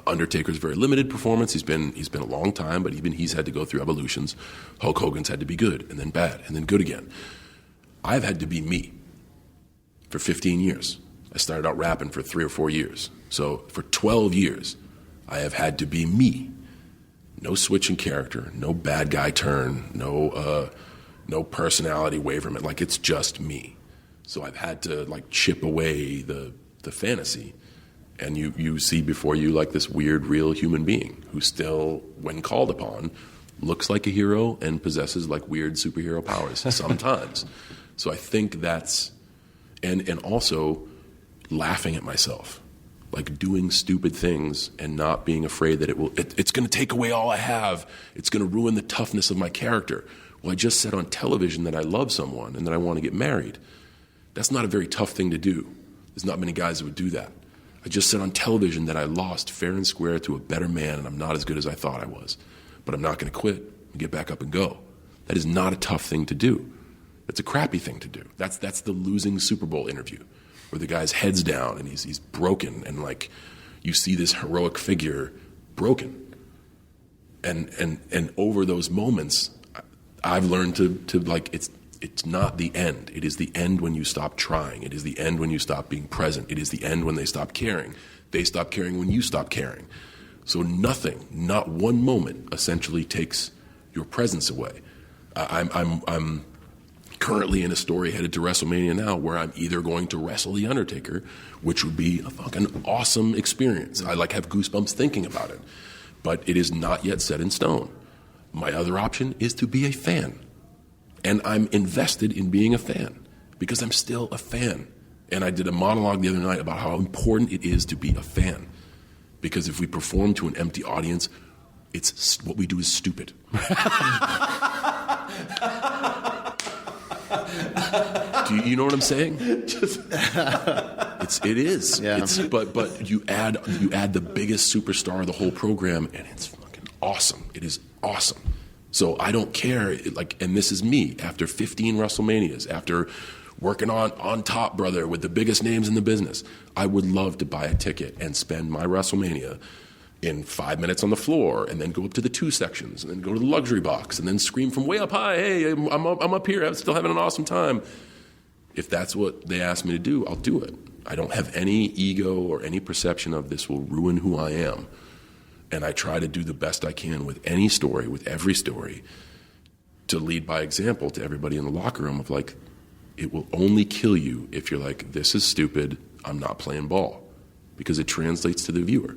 Undertaker's very limited performance. He's been a long time, but even he's had to go through evolutions. Hulk Hogan's had to be good, and then bad, and then good again. I've had to be me for 15 years. I started out rapping for 3 or 4 years. So for 12 years, I have had to be me. No switch in character, no bad guy turn, no personality waverment. Like, it's just me. So I've had to like chip away the fantasy. And you see before you like this weird, real human being who still, when called upon, looks like a hero and possesses like weird superhero powers sometimes. So I think that's, and also laughing at myself, like doing stupid things and not being afraid that it's going to take away all I have. It's going to ruin the toughness of my character. Well, I just said on television that I love someone and that I want to get married. That's not a very tough thing to do. There's not many guys that would do that. I just said on television that I lost fair and square to a better man and I'm not as good as I thought I was. But I'm not going to quit and get back up and go. That is not a tough thing to do. It's a crappy thing to do. That's the losing Super Bowl interview where the guy's head's down and he's broken and like you see this heroic figure broken. And over those moments, I've learned to like it's not the end. It is the end when you stop trying. It is the end when you stop being present. It is the end when they stop caring. They stop caring when you stop caring. So nothing, not one moment, essentially takes your presence away. I'm currently in a story headed to WrestleMania now where I'm either going to wrestle The Undertaker, which would be a fucking awesome experience. I like have goosebumps thinking about it. But it is not yet set in stone. My other option is to be a fan. And I'm invested in being a fan because I'm still a fan. And I did a monologue the other night about how important it is to be a fan. Because if we perform to an empty audience, it's what we do is stupid. You know what I'm saying? It is. Yeah. But you add the biggest superstar of the whole program, and it's fucking awesome. It is awesome. So I don't care, and this is me after 15 WrestleManias, after working on Top Brother with the biggest names in the business. I would love to buy a ticket and spend my WrestleMania in 5 minutes on the floor and then go up to the 2 sections and then go to the luxury box and then scream from way up high, hey, I'm up here, I'm still having an awesome time. If that's what they ask me to do, I'll do it. I don't have any ego or any perception of this will ruin who I am. And I try to do the best I can with any story, with every story, to lead by example to everybody in the locker room of like, it will only kill you if you're like, this is stupid, I'm not playing ball. Because it translates to the viewer.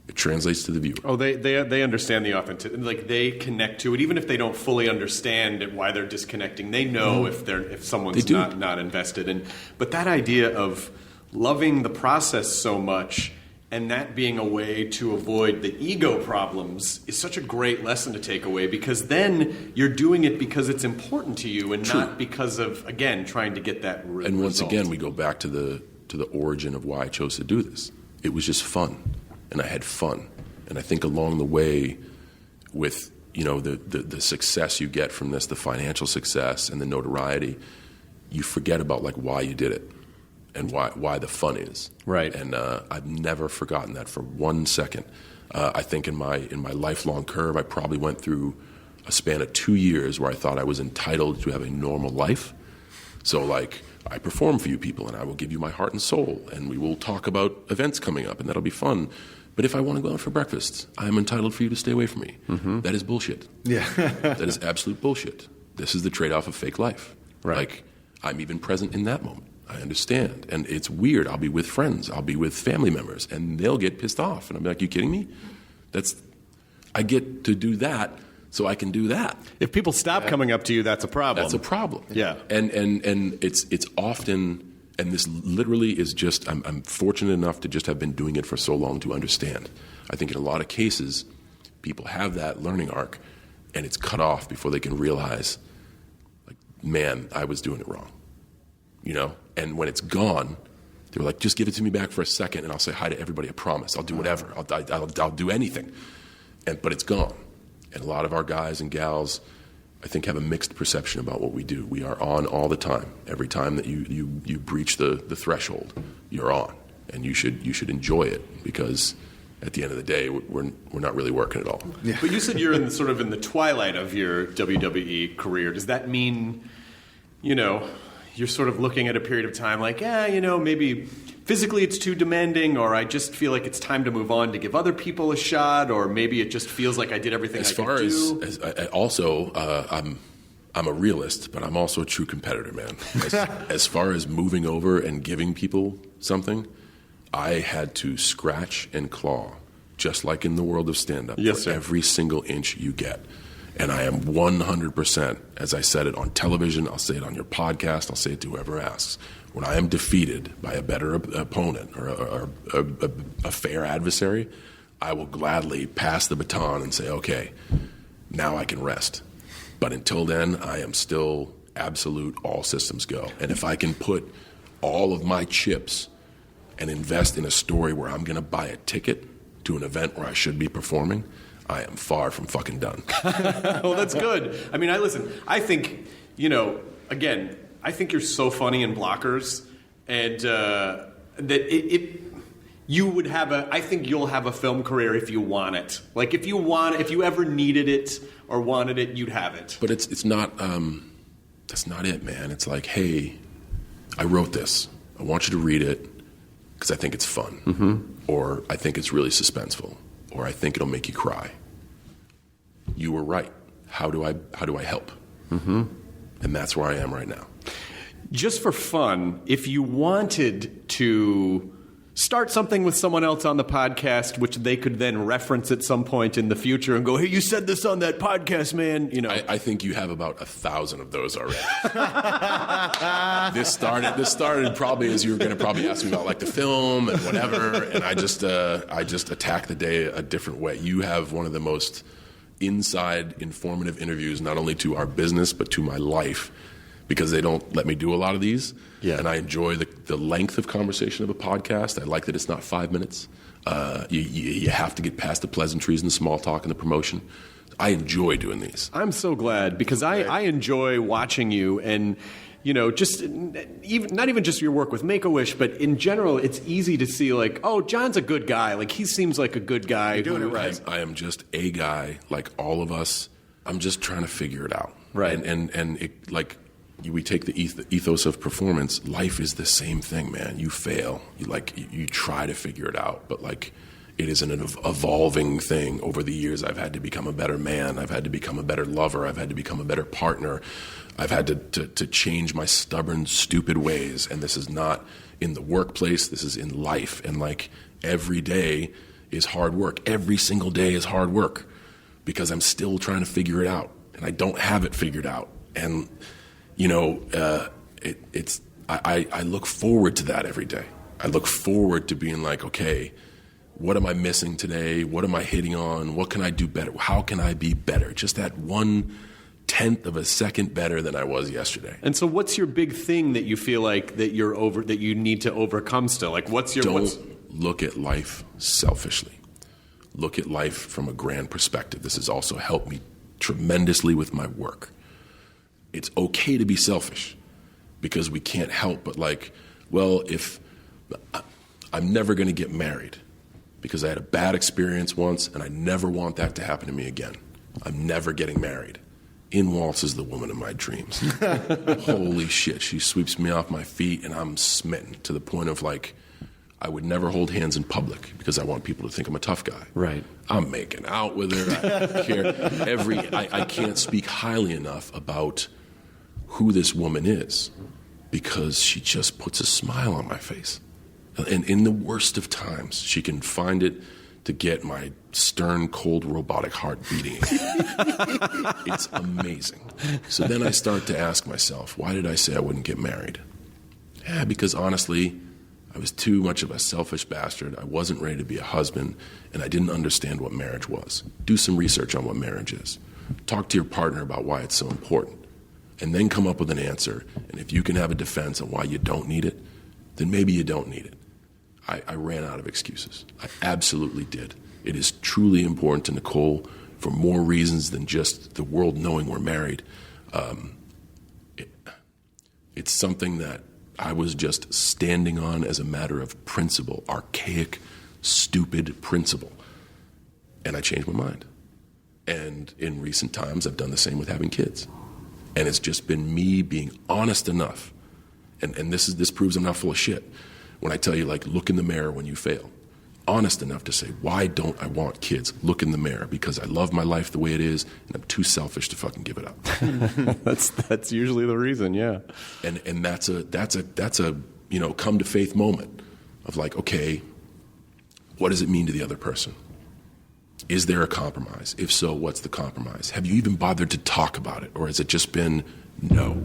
It translates to the viewer. Oh, they understand the authenticity. Like they connect to it, even if they don't fully understand why they're disconnecting. They know if someone's not invested. But that idea of loving the process so much and that being a way to avoid the ego problems is such a great lesson to take away because then you're doing it because it's important to you and not because of, again, trying to get that result. And once again, we go back to to the origin of why I chose to do this. It was just fun, and I had fun. And I think along the way, with the success you get from this, the financial success and the notoriety, you forget about like why you did it and why the fun is. Right. And I've never forgotten that for 1 second. I think in my lifelong curve, I probably went through a span of 2 years where I thought I was entitled to have a normal life. So like, I perform for you people, and I will give you my heart and soul, and we will talk about events coming up, and that'll be fun. But if I want to go out for breakfast, I am entitled for you to stay away from me. Mm-hmm. That is bullshit. Yeah. That is absolute bullshit. This is the trade-off of fake life. Right. Like, I'm even present in that moment. I understand. And it's weird. I'll be with friends. I'll be with family members, and they'll get pissed off. And I'm like, you kidding me? I get to do that so I can do that. If people stop coming up to you, that's a problem. That's a problem. Yeah. And it's often, and this literally is just, I'm fortunate enough to just have been doing it for so long to understand. I think in a lot of cases, people have that learning arc, and it's cut off before they can realize, like, man, I was doing it wrong. And when it's gone, they're like, just give it to me back for a second, and I'll say hi to everybody. I promise. I'll do whatever. I'll do anything. But it's gone. And a lot of our guys and gals, I think, have a mixed perception about what we do. We are on all the time. Every time that you breach the threshold, you're on, and you should enjoy it, because at the end of the day, we're not really working at all. Yeah. But you said you're in the twilight of your WWE career. Does that mean, you're sort of looking at a period of time like, maybe physically it's too demanding, or I just feel like it's time to move on to give other people a shot, or maybe it just feels like I did everything I could do? I'm a realist, but I'm also a true competitor, man. As far as moving over and giving people something, I had to scratch and claw, just like in the world of stand-up, yes, for every single inch you get. And I am 100%, as I said it on television, I'll say it on your podcast, I'll say it to whoever asks. When I am defeated by a better opponent or a fair adversary, I will gladly pass the baton and say, okay, now I can rest. But until then, I am still absolute all systems go. And if I can put all of my chips and invest in a story where I'm going to buy a ticket to an event where I should be performing, I am far from fucking done. Well, that's good. I mean, I think, again, I think you're so funny in Blockers, and that you would have I think you'll have a film career if you want it. Like, if you ever needed it or wanted it, you'd have it. But it's not, that's not it, man. It's like, hey, I wrote this. I want you to read it because I think it's fun. Mm-hmm. Or I think it's really suspenseful. Or I think it'll make you cry. You were right. How do I help? Mm-hmm. And that's where I am right now. Just for fun, if you wanted to start something with someone else on the podcast, which they could then reference at some point in the future and go, hey, you said this on that podcast, man. I think you have about 1,000 of those already. This started probably as you were going to probably ask me about like the film and whatever, and I just attack the day a different way. You have one of the most inside informative interviews, not only to our business but to my life, because they don't let me do a lot of these. Yeah. And I enjoy the length of conversation of a podcast. I like that it's not 5 minutes. You have to get past the pleasantries and the small talk and the promotion. I enjoy doing these. I'm so glad, because I enjoy watching you, and just not even just your work with Make-A-Wish, but in general, it's easy to see like, oh, John's a good guy. Like, he seems like a good guy. You're doing it right. I am just a guy like all of us. I'm just trying to figure it out. Right. And it, like, we take the ethos of performance. Life is the same thing, man. You fail. You try to figure it out, but like, it is an evolving thing. Over the years, I've had to become a better man. I've had to become a better lover. I've had to become a better partner. I've had to change my stubborn, stupid ways. And this is not in the workplace. This is in life. And like, every day is hard work. Every single day is hard work, because I'm still trying to figure it out, and I don't have it figured out. And I look forward to that every day. I look forward to being like, okay, what am I missing today? What am I hitting on? What can I do better? How can I be better? Just that 1/10 tenth of a second better than I was yesterday. And so what's your big thing that you feel like that you need to overcome still? Like Don't look at life selfishly. Look at life from a grand perspective. This has also helped me tremendously with my work. It's okay to be selfish because we can't help but if I'm never going to get married because I had a bad experience once and I never want that to happen to me again. I'm never getting married. In waltzes the woman of my dreams. Holy shit, she sweeps me off my feet and I'm smitten to the point of I would never hold hands in public because I want people to think I'm a tough guy. Right. I'm making out with her. I don't care. I can't speak highly enough about who this woman is because she just puts a smile on my face. And in the worst of times, she can find it to get my stern, cold, robotic heart beating. It's amazing. So then I start to ask myself, why did I say I wouldn't get married? Yeah, because honestly, I was too much of a selfish bastard. I wasn't ready to be a husband, and I didn't understand what marriage was. Do some research on what marriage is. Talk to your partner about why it's so important, and then come up with an answer. And if you can have a defense on why you don't need it, then maybe you don't need it. I ran out of excuses. I absolutely did. It is truly important to Nicole for more reasons than just the world knowing we're married. It's something that I was just standing on as a matter of principle, archaic, stupid principle. And I changed my mind. And in recent times, I've done the same with having kids. And it's just been me being honest enough. And this proves I'm not full of shit. When I tell you, look in the mirror when you fail. Honest enough to say, why don't I want kids? Look in the mirror because I love my life the way it is, and I'm too selfish to fucking give it up. That's usually the reason, yeah. And that's a come to faith moment of okay, what does it mean to the other person? Is there a compromise? If so, what's the compromise? Have you even bothered to talk about it, or has it just been no?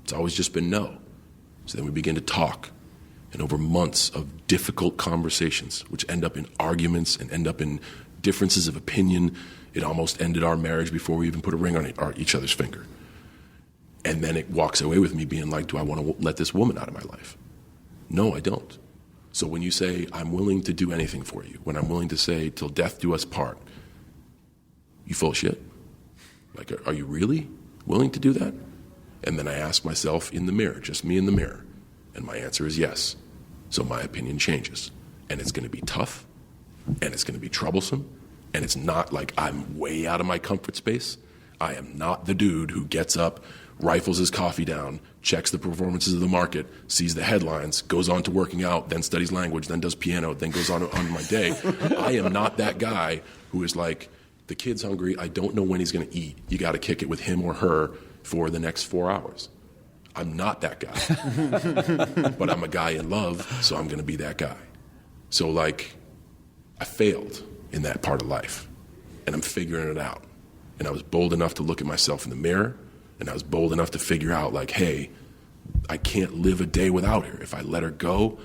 It's always just been no. So then we begin to talk. And over months of difficult conversations, which end up in arguments and end up in differences of opinion, it almost ended our marriage before we even put a ring on each other's finger. And then it walks away with me being do I want to let this woman out of my life? No, I don't. So when you say, I'm willing to do anything for you, when I'm willing to say, till death do us part, you full of shit? Are you really willing to do that? And then I ask myself in the mirror, just me in the mirror, and my answer is yes. So my opinion changes. And it's going to be tough, and it's going to be troublesome, and it's not I'm way out of my comfort space. I am not the dude who gets up, rifles his coffee down, checks the performances of the market, sees the headlines, goes on to working out, then studies language, then does piano, then goes on my day. I am not that guy who is the kid's hungry, I don't know when he's going to eat. You got to kick it with him or her for the next 4 hours. I'm not that guy. But I'm a guy in love, so I'm going to be that guy. So, I failed in that part of life, and I'm figuring it out. And I was bold enough to look at myself in the mirror, and I was bold enough to figure out, hey, I can't live a day without her. If I let her go,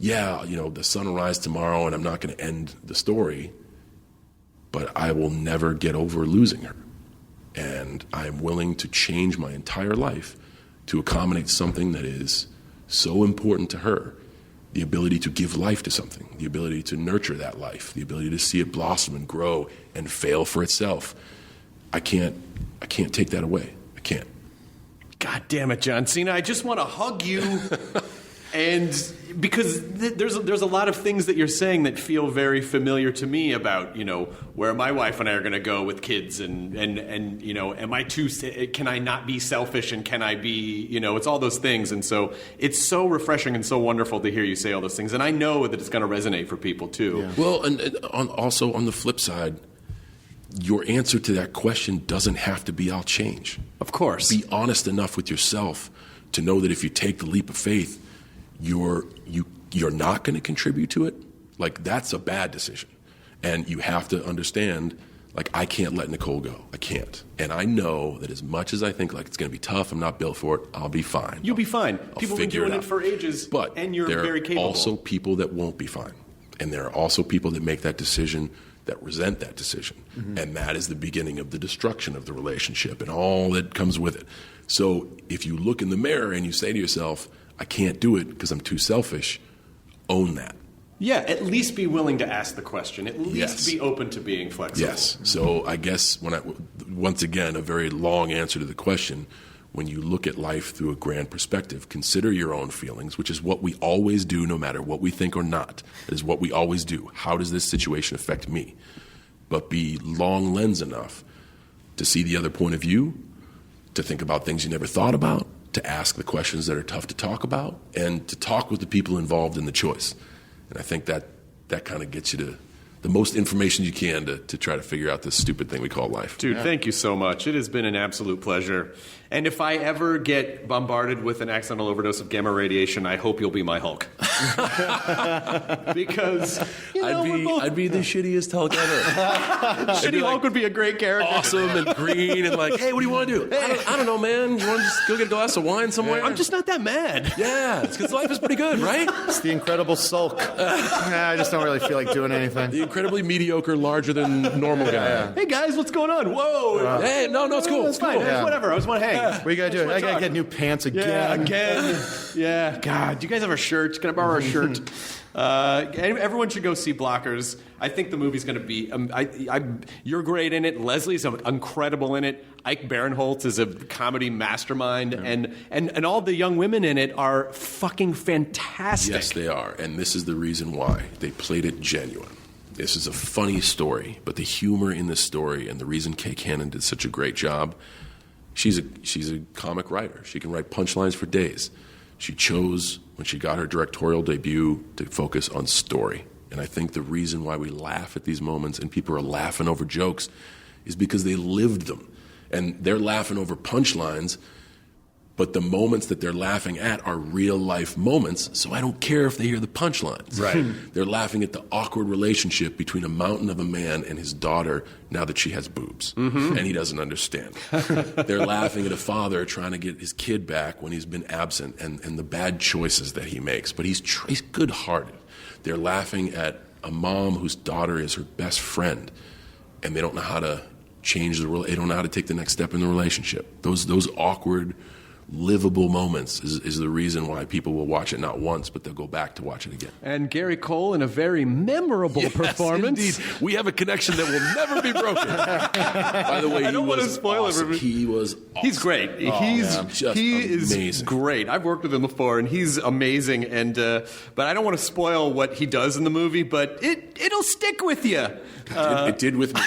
the sun will rise tomorrow, and I'm not going to end the story, but I will never get over losing her. And I'm willing to change my entire life to accommodate something that is so important to her, the ability to give life to something, the ability to nurture that life, the ability to see it blossom and grow and fail for itself. I can't take that away. I can't. God damn it, John Cena. I just want to hug you. And because there's a lot of things that you're saying that feel very familiar to me about, where my wife and I are going to go with kids and am I can I not be selfish and can I be, it's all those things. And so it's so refreshing and so wonderful to hear you say all those things. And I know that it's going to resonate for people too. Yeah. Well, and also on the flip side, your answer to that question doesn't have to be I'll change. Of course. Be honest enough with yourself to know that if you take the leap of faith, you're not going to contribute to it. That's a bad decision. And you have to understand, I can't let Nicole go. I can't. And I know that as much as I think it's going to be tough, I'm not built for it, I'll be fine. You'll be fine. People have been doing it for ages, but and you're very capable. There are also people that won't be fine. And there are also people that make that decision that resent that decision. And that is the beginning of the destruction of the relationship and all that comes with it. So if you look in the mirror and you say to yourself, I can't do it because I'm too selfish, own that. Yeah, at least be willing to ask the question. At least Yes. be open to being flexible. Yes. So I guess once again, a very long answer to the question, when you look at life through a grand perspective, consider your own feelings, which is what we always do no matter what we think or not. It is what we always do. How does this situation affect me? But be long lens enough to see the other point of view, to think about things you never thought about, to ask the questions that are tough to talk about, and to talk with the people involved in the choice. And I think that kind of gets you to the most information you can to try to figure out this stupid thing we call life. Dude, thank you so much. It has been an absolute pleasure. And if I ever get bombarded with an accidental overdose of gamma radiation, I hope you'll be my Hulk. Because, I'd be the shittiest Hulk ever. Shitty Hulk would be a great character. Awesome and green and like, hey, what do you want to do? I don't know, man. You want to just go get a glass of wine somewhere? I'm just not that mad. Yeah, it's because life is pretty good, right? It's the incredible sulk. I just don't really feel like doing anything. The incredibly mediocre, larger than normal guy. Hey, guys, what's going on? Whoa. Hey, no, it's cool. It's fine. Yeah. Whatever. I just want to hang. What you gotta do? I gotta get new pants again. Yeah, again. Yeah. God, do you guys have a shirt? Can I borrow a shirt? Everyone should go see Blockers. I think the movie's going to be. You're great in it. Leslie's incredible in it. Ike Barinholtz is a comedy mastermind, and all the young women in it are fucking fantastic. Yes, they are, and this is the reason why they played it genuine. This is a funny story, but the humor in this story and the reason Kay Cannon did such a great job. She's a comic writer. She can write punchlines for days. She chose, when she got her directorial debut, to focus on story. And I think the reason why we laugh at these moments and people are laughing over jokes is because they lived them. And they're laughing over punchlines, but the moments that they're laughing at are real life moments, so I don't care if they hear the punchlines. Right. They're laughing at the awkward relationship between a mountain of a man and his daughter now that she has boobs, and he doesn't understand. They're laughing at a father trying to get his kid back when he's been absent and the bad choices that he makes, but he's good-hearted. They're laughing at a mom whose daughter is her best friend, and they don't know how to change they don't know how to take the next step in the relationship. Those awkward, livable moments is the reason why people will watch it not once, but they'll go back to watch it again. And Gary Cole in a very memorable performance. Indeed. We have a connection that will never be broken. By the way, I don't want to spoil awesome. it. He was awesome. He's great. He is amazing. great. I've worked with him before, and he's amazing. And but I don't want to spoil what he does in the movie, but it'll stick with you. It did with me.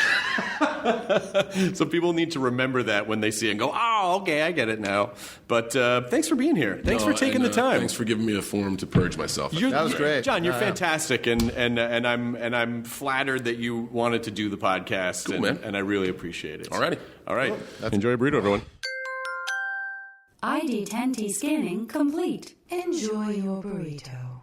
So people need to remember that when they see it and go, oh, okay, I get it now. But thanks for being here. Thanks for taking the time. Thanks for giving me a forum to purge myself. That was great. John, you're fantastic, and I'm flattered that you wanted to do the podcast, Cool, man. and I really appreciate it. All righty. All right. Enjoy a burrito, everyone. ID10T scanning complete. Enjoy your burrito.